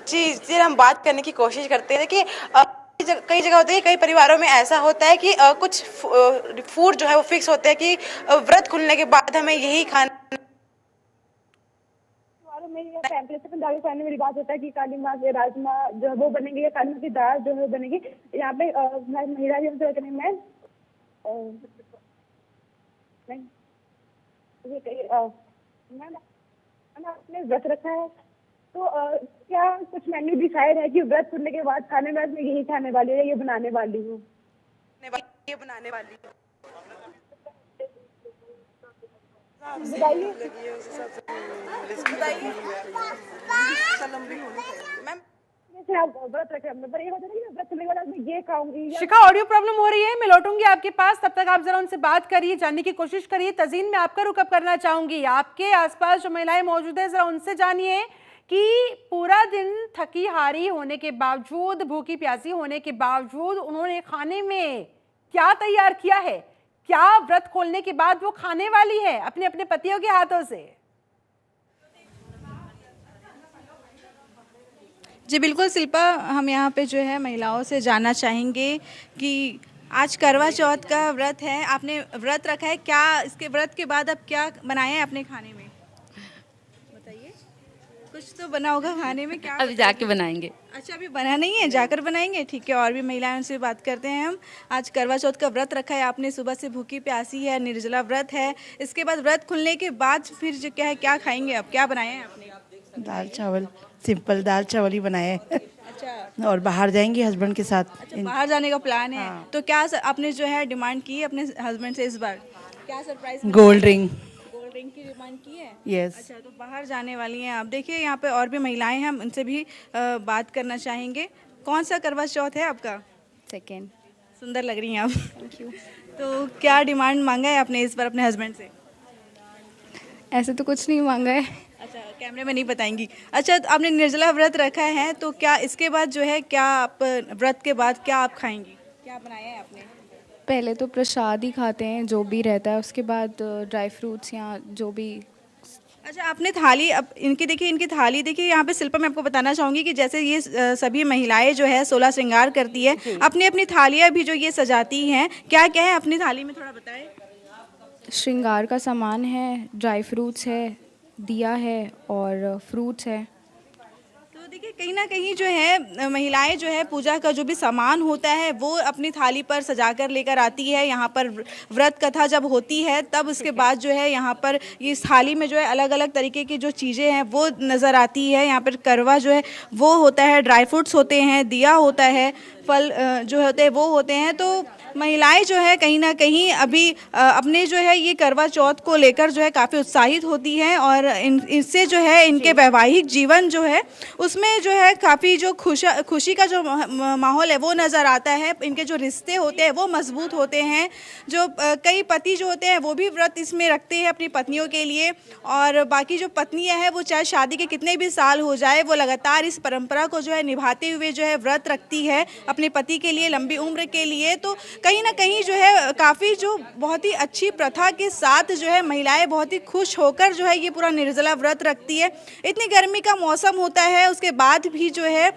जी, हम बात करने की कोशिश करते हैं। देखिए कई जगह होती है, कई परिवारों में ऐसा होता है कि कुछ फूड जो है वो फिक्स होते हैं कि व्रत खुलने के बाद हमें यही खाना। में मेरी बात होता है कि काली माँ के राजमा जो है वो बनेंगे या काली माँ की दाल जो है बनेगी। यहाँ पे महिला आपने व्रत रखा है तो क्या कुछ मेन्यू डिसाइड है कि व्रत खुलने के बाद खाने में मैं यही खाने वाली है, ये बनाने वाली हूँ, ये बनाने वाली हूँ? शिखा, ऑडियो प्रॉब्लम हो रही है, मैं लौटूंगी आपके पास, तब तक आप जरा उनसे बात करिए, जानने की कोशिश करिए। तजीन, मैं आपका रुख करना चाहूंगी, आपके आसपास जो महिलाएं मौजूद है जरा उनसे जानिए कि पूरा दिन थकी हारी होने के बावजूद, भूखी प्यासी होने के बावजूद उन्होंने खाने में क्या तैयार किया है, क्या व्रत खोलने के बाद वो खाने वाली है अपने अपने पतियों के हाथों से। जी बिल्कुल शिल्पा, हम यहाँ पे जो है महिलाओं से जानना चाहेंगे कि आज करवा चौथ का व्रत है, आपने व्रत रखा है, क्या इसके व्रत के बाद आप क्या बनाए हैं अपने खाने में, बताइए। कुछ तो बना होगा खाने में, क्या अभी जाके बनाएंगे। अच्छा, अभी बना नहीं है, जाकर बनाएंगे, ठीक है। और भी महिलाओं से बात करते हैं हम। आज करवा चौथ का व्रत रखा है आपने, सुबह से भूखी प्यासी है, निर्जला व्रत है, इसके बाद व्रत खुलने के बाद फिर जो क्या है, क्या खाएंगे आप, क्या बनाए हैं आपने? दाल चावल, सिंपल दाल चावल ही बनाए। अच्छा। और बाहर जाएंगे हस्बैंड के साथ। अच्छा, बाहर जाने का प्लान है। हाँ। तो क्या आपने जो है डिमांड की है अपने हस्बैंड से इस बार, क्या सरप्राइज? गोल्ड रिंग की डिमांड की है। यस। अच्छा, तो बाहर जाने वाली हैं आप। देखिए यहाँ पे और भी महिलाएं हैं, हम उनसे भी बात करना चाहेंगे। कौन सा करवा चौथ है आपका? सेकेंड। सुंदर लग रही हैं आप। Thank you. तो क्या डिमांड मांगा है आपने इस बार अपने हस्बैंड से? ऐसे तो कुछ नहीं मांगा है। अच्छा, कैमरे में नहीं बताएंगी। अच्छा, तो आपने निर्जला व्रत रखा है, तो क्या इसके बाद जो है, क्या आप व्रत के बाद क्या आप खाएंगी, क्या बनाया है आपने? पहले तो प्रसाद ही खाते हैं जो भी रहता है, उसके बाद ड्राई फ्रूट्स या जो भी। अच्छा, आपने थाली, अब इनकी देखिए, इनकी थाली देखिए यहाँ पे। शिल्पा, मैं आपको बताना चाहूँगी कि जैसे ये सभी महिलाएं जो है 16 श्रृंगार करती है, अपनी अपनी थालियाँ भी जो ये सजाती हैं, क्या क्या है अपनी थाली में, थोड़ा बताएं। श्रृंगार का सामान है, ड्राई फ्रूट्स है, दिया है और फ्रूट्स है। तो देखिए, कहीं ना कहीं जो है महिलाएं जो है पूजा का जो भी सामान होता है वो अपनी थाली पर सजा कर लेकर आती है। यहाँ पर व्रत कथा जब होती है तब उसके बाद जो है यहाँ पर इस थाली में जो है अलग अलग तरीके की जो चीज़ें हैं वो नज़र आती है। यहाँ पर करवा जो है वो होता है, ड्राई फ्रूट्स होते हैं, दिया होता है, फल जो होते हैं वो होते हैं। तो महिलाएं जो है कहीं ना कहीं अभी अपने जो है ये करवा चौथ को लेकर जो है काफ़ी उत्साहित होती हैं और इससे जो है इनके वैवाहिक जीवन जो है उसमें जो है काफ़ी जो खुशी का जो माहौल है वो नज़र आता है। इनके जो रिश्ते होते हैं वो मजबूत होते हैं। जो कई पति जो होते हैं वो भी व्रत इसमें रखते हैं अपनी पत्नियों के लिए, और बाकी जो पत्नियां हैं वो चाहे शादी के कितने भी साल हो जाए वो लगातार इस परंपरा को जो है निभाते हुए जो है व्रत रखती है अपने पति के लिए, लंबी उम्र के लिए। तो कहीं ना कहीं जो है काफ़ी जो बहुत ही अच्छी प्रथा के साथ जो है महिलाएं बहुत ही खुश होकर जो है ये पूरा निर्जला व्रत रखती है। इतनी गर्मी का मौसम होता है उसके बाद भी जो है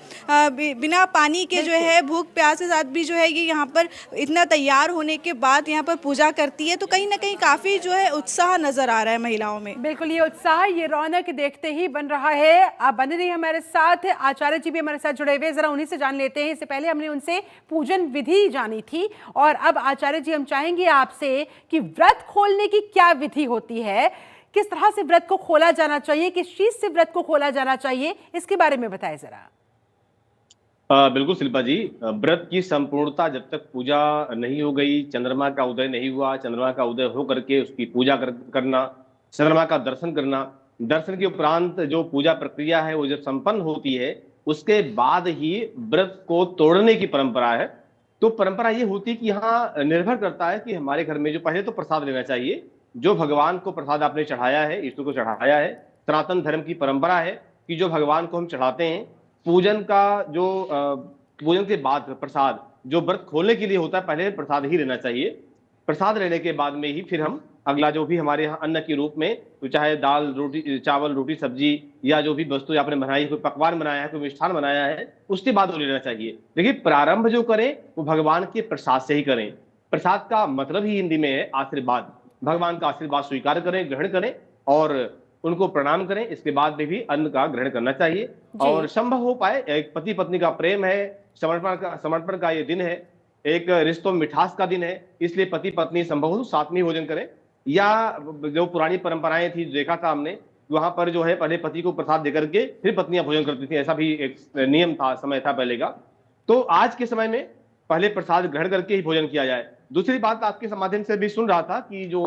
बिना पानी के जो है भूख प्यास के साथ भी जो है ये यहाँ पर इतना तैयार होने के बाद यहाँ पर पूजा करती है। तो कहीं ना कहीं काफ़ी जो है उत्साह नज़र आ रहा है महिलाओं में। बिल्कुल, ये उत्साह, ये रौनक देखते ही बन रहा है। आप बने रहिए हमारे साथ। आचार्य जी भी हमारे साथ जुड़े हुए, जरा उन्हीं से जान लेते हैं। इससे पहले हमने उनसे पूजन विधि जानी थी और अब आचार्य जी हम चाहेंगे आपसे कि व्रत खोलने की क्या विधि होती है, किस तरह से व्रत को खोला जाना चाहिए, किस चीज से व्रत को खोला जाना चाहिए, इसके बारे में बताएं जरा। बिल्कुल शिल्पा जी, व्रत की संपूर्णता जब तक पूजा नहीं हो गई, चंद्रमा का उदय नहीं हुआ, चंद्रमा का उदय हो करके उसकी पूजा करना, चंद्रमा का दर्शन करना, दर्शन के उपरांत जो पूजा प्रक्रिया है वो जब संपन्न होती है उसके बाद ही व्रत को तोड़ने की परंपरा है। तो परंपरा ये होती है कि यहाँ निर्भर करता है कि हमारे घर में जो पहले तो प्रसाद लेना चाहिए, जो भगवान को प्रसाद आपने चढ़ाया है, ईश्वर को चढ़ाया है। सनातन धर्म की परंपरा है कि जो भगवान को हम चढ़ाते हैं, पूजन का जो पूजन के बाद प्रसाद जो व्रत खोलने के लिए होता है, पहले प्रसाद ही लेना चाहिए। प्रसाद लेने के बाद में ही फिर हम अगला जो भी हमारे यहाँ अन्न के रूप में, तो चाहे दाल रोटी, चावल रोटी सब्जी या जो भी वस्तु आपने बनाई, कोई पकवान बनाया है, कोई मिष्ठान बनाया है, उसके बाद वो लेना चाहिए। देखिए, प्रारंभ जो करें वो भगवान के प्रसाद से ही करें। प्रसाद का मतलब ही हिंदी में है आशीर्वाद। भगवान का आशीर्वाद स्वीकार करें, ग्रहण करें और उनको प्रणाम करें। इसके बाद में भी अन्न का ग्रहण करना चाहिए और संभव हो पाए, एक पति पत्नी का प्रेम है, समर्पण का ये दिन है, एक रिश्तों में मिठास का दिन है, इसलिए पति पत्नी संभव हो साथ में भोजन करें। या जो पुरानी परंपराएं थी, देखा था हमने, वहां पर जो है पहले पति को प्रसाद देकर के फिर पत्नियां भोजन करती थी, ऐसा भी एक नियम था, समय था पहले का। तो आज के समय में पहले प्रसाद ग्रहण करके ही भोजन किया जाए। दूसरी बात आपके माध्यम से भी सुन रहा था कि जो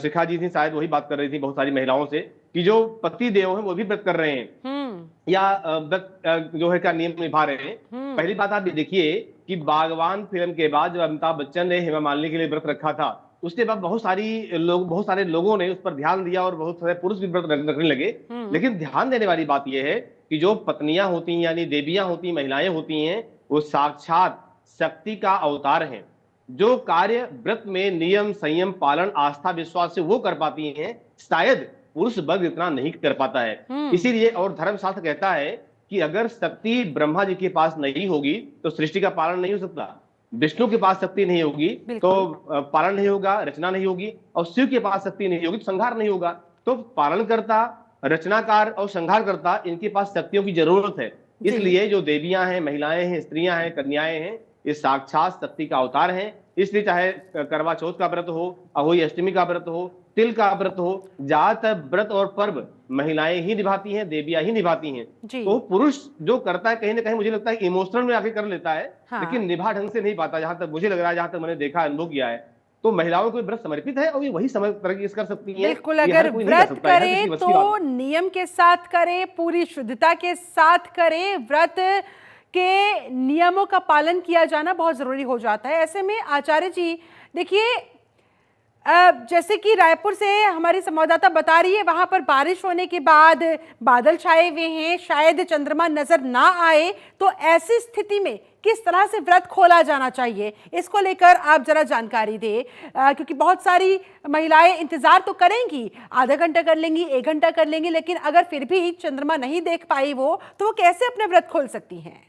शिखा जी थी, शायद वही बात कर रही थी बहुत सारी महिलाओं से, कि जो पति देव हैं वो भी व्रत कर रहे हैं या व्रत जो है का नियम निभा रहे हैं। पहली बात आप ये देखिए कि बागवान फिल्म के बाद जब अमिताभ बच्चन ने हेमा मालिनी के लिए व्रत रखा था, उसके बाद बहुत सारे लोगों ने उस पर ध्यान दिया और बहुत सारे पुरुष भी व्रत रखने लगे। लेकिन ध्यान देने वाली बात यह है कि जो पत्नियां होती हैं, यानी देवियां होती हैं, महिलाएं होती हैं, वो साक्षात शक्ति का अवतार हैं। जो कार्य व्रत में नियम, संयम, पालन, आस्था, विश्वास से वो कर पाती हैं, शायद पुरुष वर्ग इतना नहीं कर पाता है। इसीलिए और धर्मशास्त्र कहता है कि अगर शक्ति ब्रह्मा जी के पास नहीं होगी तो सृष्टि का पालन नहीं हो सकता। विष्णु के पास शक्ति नहीं होगी तो पालन नहीं होगा, रचना नहीं होगी, और शिव के पास शक्ति नहीं होगी तो संहार नहीं होगा। तो पालनकर्ता, रचनाकार और संहारकर्ता, इनके पास शक्तियों की जरूरत है। इसलिए जो देवियां हैं, महिलाएं हैं, स्त्रियां हैं, कन्याएं हैं, ये साक्षात शक्ति का अवतार हैं। इसलिए चाहे करवा चौथ का व्रत हो, अहोई अष्टमी का व्रत हो, तिल का व्रत हो, ज्यादातर व्रत और पर्व महिलाएं ही निभाती हैं, देवियां ही निभाती हैं। तो पुरुष जो करता है कहीं ना कहीं मुझे लगता है इमोशनल में आके कर लेता है, लेकिन निभा ढंग से नहीं पाता, जहां तक मुझे लग रहा है, जहां तक मैंने देखा, अनुभव किया है। तो महिलाओं को व्रत समर्पित है और ये वही समय तरक्की कर सकती है। बिल्कुल, अगर व्रत करे तो नियम के साथ करे, पूरी शुद्धता के साथ करे। व्रत के नियमों का पालन किया जाना बहुत जरूरी हो जाता है। ऐसे में आचार्य जी देखिए, जैसे कि रायपुर से हमारी संवाददाता बता रही है, वहां पर बारिश होने के बाद बादल छाए हुए हैं, शायद चंद्रमा नजर ना आए, तो ऐसी स्थिति में किस तरह से व्रत खोला जाना चाहिए, इसको लेकर आप जरा जानकारी दें, क्योंकि बहुत सारी महिलाएं इंतजार तो करेंगी, आधा घंटा कर लेंगी, 1 घंटा कर लेंगी, लेकिन अगर फिर भी चंद्रमा नहीं देख पाई वो, तो वो कैसे अपने व्रत खोल सकती हैं?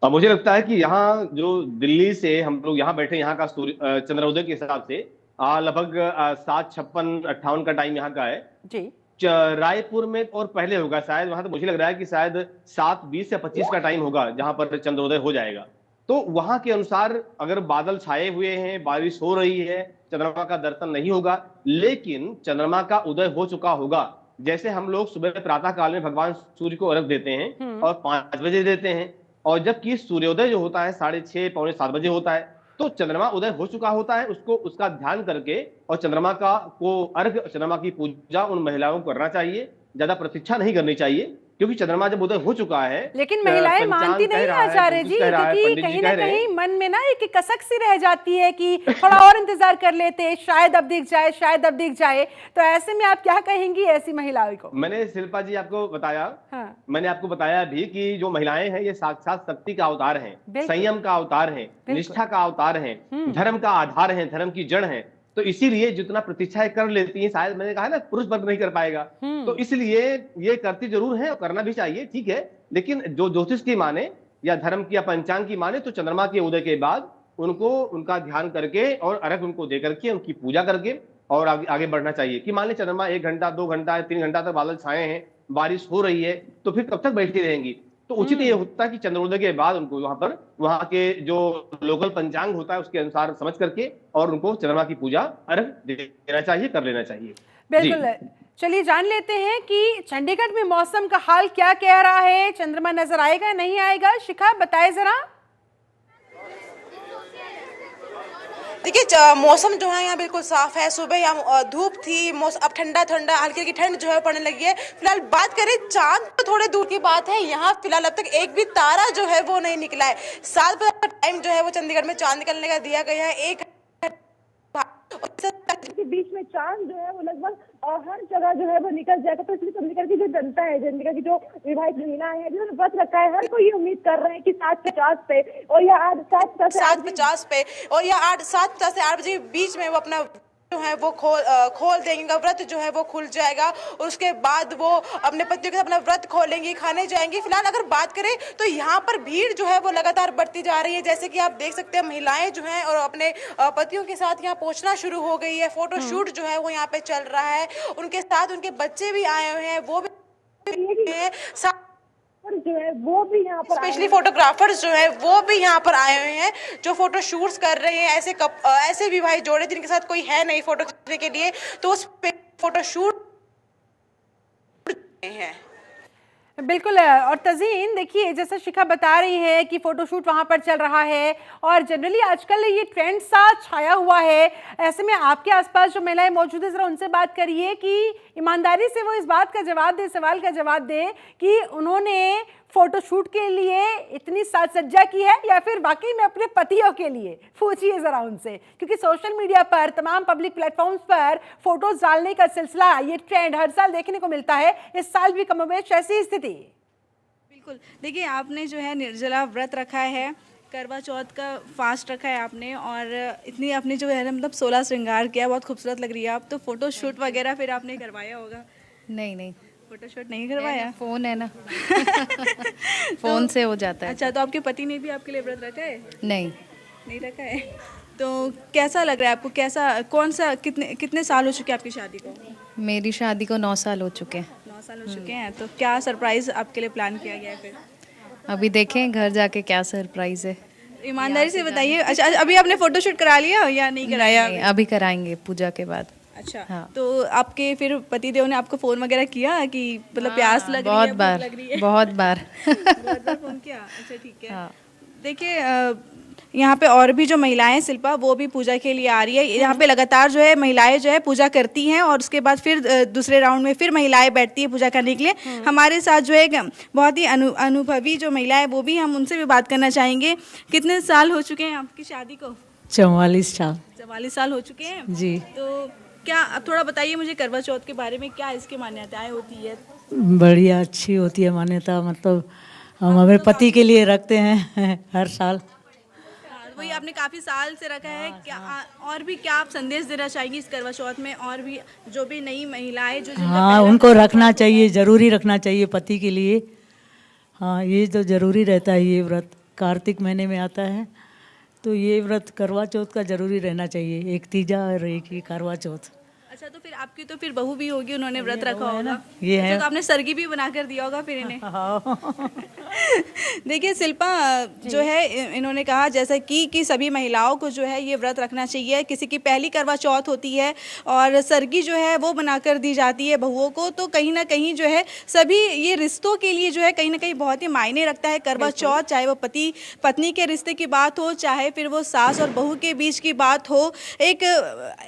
मुझे लगता है कि यहाँ जो दिल्ली से हम लोग यहाँ बैठे, यहाँ का चंद्रोदय के हिसाब से लगभग 7:56-58 का टाइम यहाँ का है जी। रायपुर में और पहले होगा शायद, वहां तो मुझे लग रहा है कि शायद 7:20 या 25 का टाइम होगा जहां पर चंद्रोदय हो जाएगा। तो वहां के अनुसार अगर बादल छाए हुए हैं, बारिश हो रही है, चंद्रमा का दर्शन नहीं होगा, लेकिन चंद्रमा का उदय हो चुका होगा। जैसे हम लोग सुबह प्रातः काल में भगवान सूर्य को अर्घ देते हैं और 5 बजे देते हैं, और जबकि सूर्योदय जो होता है 6:30 पौने 7 बजे होता है, तो चंद्रमा उदय हो चुका होता है। उसका ध्यान करके और चंद्रमा को अर्घ, चंद्रमा की पूजा उन महिलाओं को करना चाहिए, ज्यादा प्रतीक्षा नहीं करनी चाहिए, क्योंकि चंद्रमा जब उदय हो चुका है। लेकिन महिलाएं मानती नहीं आचार्य जी, क्योंकि कहीं ना कहीं मन में ना एक कसक सी रह जाती है कि थोड़ा और इंतजार कर लेते, शायद अब दिख जाए, शायद अब दिख जाए। तो ऐसे में आप क्या कहेंगी ऐसी महिलाओं को? मैंने शिल्पा जी आपको बताया, हाँ। मैंने आपको बताया भी कि जो महिलाएं हैं ये साक्षात शक्ति का अवतार हैं, संयम का अवतार है, निष्ठा का अवतार है, धर्म का आधार है, धर्म की जड़ है। तो इसीलिए जितना प्रतीक्षा कर लेती हैं, शायद मैंने कहा ना पुरुष वर्ग नहीं कर पाएगा, तो इसलिए ये करती जरूर है और करना भी चाहिए, ठीक है। लेकिन जो ज्योतिष की माने या धर्म की या पंचांग की माने, तो चंद्रमा के उदय के बाद उनको उनका ध्यान करके और अर्घ उनको दे करके उनकी पूजा करके और आगे बढ़ना चाहिए। कि मान ली चंद्रमा 1 घंटा 2 घंटा 3 घंटा तक बादल छाए हैं, बारिश हो रही है, तो फिर कब तक बैठी रहेंगी? तो उचित ये होता है कि चंद्रोदय के बाद उनको वहां के जो लोकल पंचांग होता है उसके अनुसार समझ करके और उनको चंद्रमा की पूजा अर्घ देना चाहिए, कर लेना चाहिए। बिल्कुल। चलिए जान लेते हैं कि चंडीगढ़ में मौसम का हाल क्या कह रहा है, चंद्रमा नजर आएगा नहीं आएगा? शिखा बताए जरा। देखिए मौसम जो है यहाँ बिल्कुल साफ है। सुबह यहाँ धूप थी, मौसम अब ठंडा ठंडा हल्की हल्की ठंड जो है पड़ने लगी है। फिलहाल बात करें चांद तो थोड़े दूर की बात है, यहाँ फिलहाल अब तक एक भी तारा जो है वो नहीं निकला है। 7 बजे का टाइम जो है वो चंडीगढ़ में चांद निकलने का दिया गया है। एक के बीच में चांद जो है वो लगभग हर जगह जो है वो निकल जाएगा। तो इसलिए चंडीगढ़ की जो जनता है, चंडीगढ़ की जो विवाहित महिलाएं हैं जिन्होंने व्रत रखा है, हर कोई ये उम्मीद कर रहे हैं कि 7:50 पे और या 7:50 पे और या 7:50 से 8 बजे के बीच में वो अपना जो है वो खोल देंगे, व्रत जो है वो खुल जाएगा और उसके बाद वो अपने पतियों के साथ अपना व्रत खोलेंगी, खाने जाएंगी। फिलहाल अगर बात करें तो यहाँ पर भीड़ जो है वो लगातार बढ़ती जा रही है। जैसे कि आप देख सकते हैं महिलाएं जो हैं और अपने पतियों के साथ यहाँ पहुंचना शुरू हो गई है। फोटोशूट जो है वो यहाँ पे चल रहा है, उनके साथ उनके बच्चे भी आए हुए हैं, वो भी जो है वो भी यहाँ पर स्पेशली फोटोग्राफर्स जो है वो भी यहाँ पर आए हुए हैं, जो फोटो शूट्स कर रहे हैं। ऐसे विवाहित जोड़े जिनके साथ कोई है नहीं फोटो खींचने के लिए, तो उस पे फोटो शूट हैं। बिल्कुल। और तज़ीन देखिए, जैसा शिखा बता रही है कि फोटोशूट वहाँ पर चल रहा है और जनरली आजकल ये ट्रेंड सा छाया हुआ है। ऐसे में आपके आसपास जो महिलाएं मौजूद है, जरा उनसे बात करिए कि ईमानदारी से वो इस बात का जवाब दे, सवाल का जवाब दे कि उन्होंने फोटोशूट के लिए इतनी साज सज्जा की है या फिर वाकई में अपने पतियों के लिए। पूछिए जरा उनसे, क्योंकि सोशल मीडिया पर, तमाम पब्लिक प्लेटफॉर्म्स पर फोटोज डालने का सिलसिला, ये ट्रेंड हर साल देखने को मिलता है। इस साल भी कमोबेश ऐसी स्थिति। बिल्कुल। देखिए, आपने जो है निर्जला व्रत रखा है, करवा चौथ का फास्ट रखा है आपने, और इतनी आपने जो है मतलब 16 श्रृंगार किया, बहुत खूबसूरत लग रही है आप। तो फोटोशूट वगैरह फिर आपने करवाया होगा? नहीं, फोटोशूट नहीं करवाया। फोन है ना फोन से हो जाता है। अच्छा, तो आपके पति ने भी आपके लिए व्रत रखा है? नहीं रखा है। तो कैसा लग रहा है आपको? कौन सा कितने साल हो चुके हैं आपकी शादी को? मेरी शादी को 9 साल हो चुके हैं। 9 साल हो चुके हैं। तो क्या सरप्राइज आपके लिए प्लान किया गया है फिर? अभी देखें घर जाके क्या सरप्राइज है। ईमानदारी से बताइए। अच्छा, अभी आपने फोटोशूट करा लिया या नहीं कराया? नहीं, अभी कराएंगे पूजा के बाद। अच्छा। हाँ। तो आपके फिर पतिदेव ने आपको फोन वगैरह किया कि मतलब प्यास लग रही है, बहुत बार बहुत बार फोन किया? अच्छा, ठीक है। देखिए, यहाँ पे और भी जो महिलाएं शिल्पा, वो भी पूजा के लिए आ रही है। यहाँ पे लगातार जो है महिलाएं जो है पूजा करती हैं और उसके बाद फिर दूसरे राउंड में फिर महिलाएं बैठती है पूजा करने के लिए। हमारे साथ जो है बहुत ही अनुभवी जो महिला है, वो भी, हम उनसे भी बात करना चाहेंगे। कितने साल हो चुके हैं आपकी शादी को? 44 साल। 44 साल हो चुके हैं जी। तो क्या थोड़ा बताइए मुझे करवा चौथ के बारे में, क्या इसकी मान्यताएं होती है? बढ़िया, अच्छी होती है मान्यता। मतलब हम हमारे पति के लिए रखते हैं हर साल। वही आपने काफ़ी साल से रखा है क्या? और भी क्या आप संदेश देना चाहेंगी इस करवा चौथ में? और भी जो भी नई महिलाएं जो हाँ, उनको रखना चाहिए, ज़रूरी रखना चाहिए पति के लिए। हाँ, ये तो ज़रूरी रहता है, ये व्रत कार्तिक महीने में आता है, तो ये व्रत करवा चौथ का ज़रूरी रहना चाहिए। एक तीजा और एक ही करवा चौथ। अच्छा, तो फिर आपकी तो फिर बहू भी होगी, उन्होंने व्रत रखा होगा। ये है। तो आपने सरगी भी बना कर दिया होगा फिर इन्हें। देखिए शिल्पा जो है इन्होंने कहा जैसा कि सभी महिलाओं को जो है ये व्रत रखना चाहिए। किसी की पहली करवा चौथ होती है और सरगी जो है वो बनाकर दी जाती है बहुओं को, तो कहीं ना कहीं जो है सभी ये रिश्तों के लिए जो है कहीं ना कहीं बहुत ही मायने रखता है करवा चौथ। चाहे वो पति पत्नी के रिश्ते की बात हो, चाहे फिर वो सास और बहू के बीच की बात हो, एक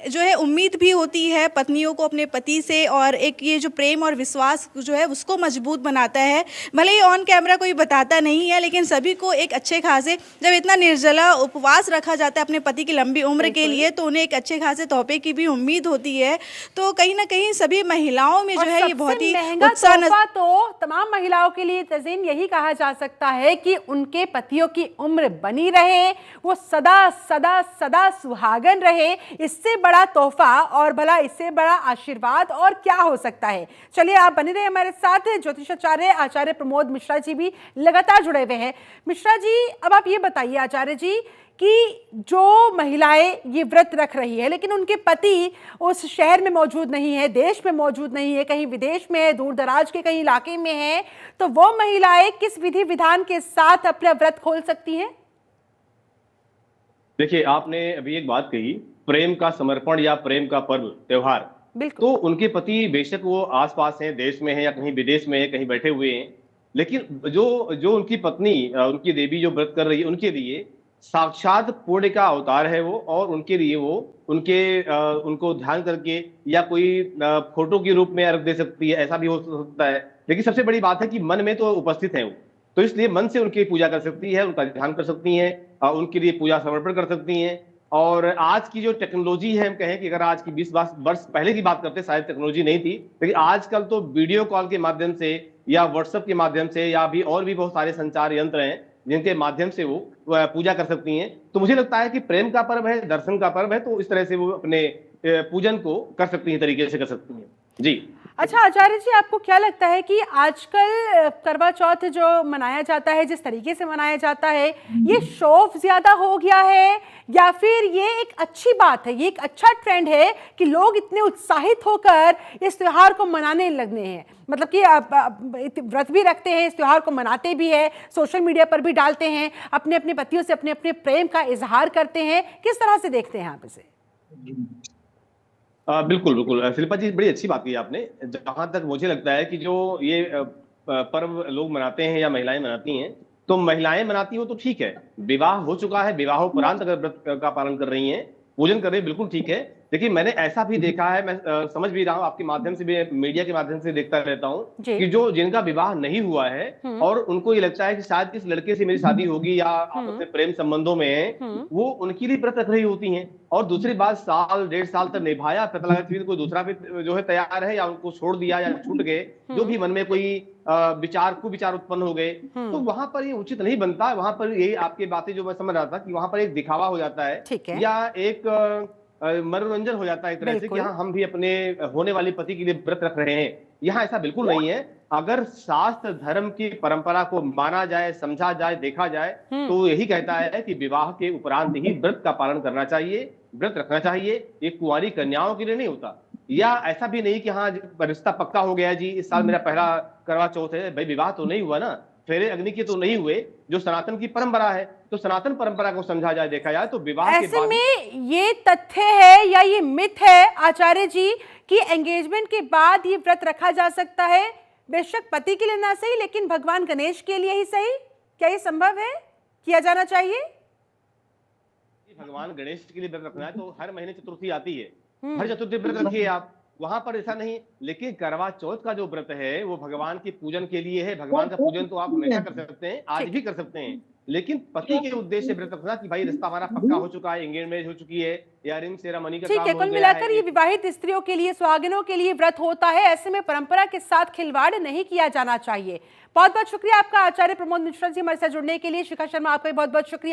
जो है उम्मीद भी होती है पत्नियों को अपने पति से, और एक ये जो प्रेम और विश्वास जो है उसको मजबूत बनाता है। भले ही ऑन कैमरा कोई बताता नहीं है, लेकिन सभी को एक अच्छे खासे, जब इतना निर्जला उपवास रखा जाता है अपने पति की लंबी उम्र के लिए, तो उन्हें एक अच्छे खासे तोहफे की भी उम्मीद होती है। तो कहीं ना कहीं सभी महिलाओं में जो है ये बहुत ही उत्साह तो तमाम महिलाओं के लिए तज़ीन यही कहा जा सकता है कि उनके पतियों की उम्र बनी रहे, वो सदा सदा सदा सुहागन रहे। इससे बड़ा तोहफा और भला इससे बड़ा आशीर्वाद और क्या हो सकता है। चलिए आप बने रहे हमारे साथ। ज्योतिषाचार्य आचार्य प्रमोद मिश्रा जी भी लगातार जुड़े हुए हैं। मिश्रा जी, अब आप ये बताइए आचार्य जी कि जो महिलाएं ये व्रत रख रही है लेकिन उनके पति उस शहर में मौजूद नहीं है, देश में मौजूद नहीं है, कहीं विदेश में है, दूर दराज के कहीं इलाके में है, तो वो महिलाएं किस विधि विधान के साथ अपना व्रत खोल सकती हैं? देखिए, आपने अभी एक बात कही, प्रेम का समर्पण या प्रेम का पर्व त्योहार। तो उनके पति बेशक वो आसपास हैं, देश में हैं या कहीं विदेश में हैं, कहीं बैठे हुए हैं, लेकिन जो उनकी पत्नी, उनकी देवी जो व्रत कर रही है, उनके लिए साक्षात पुण्य का अवतार है वो, और उनके लिए वो उनको ध्यान करके या कोई फोटो के रूप में अर्घ दे सकती है, ऐसा भी हो सकता है। लेकिन सबसे बड़ी बात है कि मन में तो उपस्थित है वो, तो इसलिए मन से उनकी पूजा कर सकती है, उनका ध्यान कर सकती हैं, उनके लिए पूजा समर्पण कर सकती हैं। और आज की जो टेक्नोलॉजी है, हम कहें कि अगर आज की 20 वर्ष पहले की बात करते शायद टेक्नोलॉजी नहीं थी, लेकिन आजकल तो वीडियो कॉल के माध्यम से या व्हाट्सएप के माध्यम से या भी और भी बहुत सारे संचार यंत्र हैं जिनके माध्यम से वो पूजा कर सकती हैं। तो मुझे लगता है कि प्रेम का पर्व है, दर्शन का पर्व है, तो इस तरह से वो अपने पूजन को कर सकती हैं, तरीके से कर सकती हैं। जी अच्छा आचार्य जी, आपको क्या लगता है कि आजकल करवा चौथ जो मनाया जाता है, जिस तरीके से मनाया जाता है, ये शो ऑफ ज्यादा हो गया है या फिर ये एक अच्छी बात है, ये एक अच्छा ट्रेंड है कि लोग इतने उत्साहित होकर इस त्योहार को मनाने लगने हैं? मतलब कि व्रत भी रखते हैं, इस त्योहार को मनाते भी है, सोशल मीडिया पर भी डालते हैं, अपने अपने पतियों से अपने अपने प्रेम का इजहार करते हैं। किस तरह से देखते हैं आप इसे? बिल्कुल बिल्कुल शिल्पा जी, बड़ी अच्छी बात की आपने। जहां तक मुझे लगता है कि जो ये पर्व लोग मनाते हैं या महिलाएं मनाती हैं, तो महिलाएं मनाती हो तो ठीक है, विवाह हो चुका है, विवाहोपरांत अगर व्रत का पालन कर रही हैं, पूजन कर रही है, बिल्कुल ठीक है। लेकिन मैंने ऐसा भी देखा है, मैं समझ भी रहा हूँ, आपके माध्यम से भी, मीडिया के माध्यम से देखता रहता हूँ कि जो जिनका विवाह नहीं हुआ है और उनको ये लगता है कि शायद इस लड़के से मेरी शादी होगी या आपस में प्रेम संबंधों में है, वो उनके लिए व्रत रख रही होती हैं। और दूसरी बात, साल 1.5 साल तक निभाया, पता लगा कि कोई दूसरा भी जो है तैयार है या उनको छोड़ दिया या छूट गए, जो भी मन में कोई कुविचार उत्पन्न हो गए, तो वहां पर ये उचित नहीं बनता। वहां पर यही आपकी बातें जो मैं समझ रहा था कि वहां पर एक दिखावा हो जाता है या एक मनोरंजन हो जाता है एक तरह से कि हाँ, हम भी अपने होने वाली पति के लिए व्रत रख रहे हैं। यहाँ ऐसा बिल्कुल नहीं है। अगर शास्त्र धर्म की परंपरा को माना जाए, समझा जाए, देखा जाए, तो यही कहता है कि विवाह के उपरांत ही व्रत का पालन करना चाहिए, व्रत रखना चाहिए। ये कुंवारी कन्याओं के लिए नहीं होता, या ऐसा भी नहीं कि हाँ रिश्ता पक्का हो गया जी, इस साल मेरा पहला करवा चौथ है, भाई विवाह तो नहीं हुआ ना, फेरे अग्नि के तो नहीं हुए, जो सनातन की परंपरा है। तो सनातन परंपरा को समझा जाए, देखा जाए, तो विवाह के बाद में ये तथ्य है या ये मिथ है आचार्य जी कि एंगेजमेंट के बाद ये व्रत रखा जा सकता है, बेशक पति के लिए ना सही लेकिन भगवान गणेश के लिए ही सही? क्या ये संभव है, किया जाना चाहिए? भगवान गणेश के लिए व्रत रखना है तो हर महीने चतुर्थी आती है, हर चतुर्थी व्रत रखिए आप, वहां पर ऐसा नहीं। लेकिन करवा चौथ का जो व्रत है वो भगवान के पूजन के लिए है। भगवान का पूजन तो आप हमेशा कर सकते हैं, आज भी कर सकते हैं, लेकिन पति के उद्देश्य से व्रत रखना कि भाई रिश्ता हमारा पक्का हो चुका है, एंगेजमेंट हो चुकी है या रिंग सेरेमनी का ठीक काम है, हो कुल गया मिलाकर है। ये विवाहित स्त्रियों के लिए, सुहागिनों के लिए व्रत होता है। ऐसे में परंपरा के साथ खिलवाड़ नहीं किया जाना चाहिए। बहुत बहुत शुक्रिया आपका आचार्य प्रमोद मिश्रा जी हमारे साथ जुड़ने के लिए। शिखा शर्मा आपका बहुत बहुत शुक्रिया।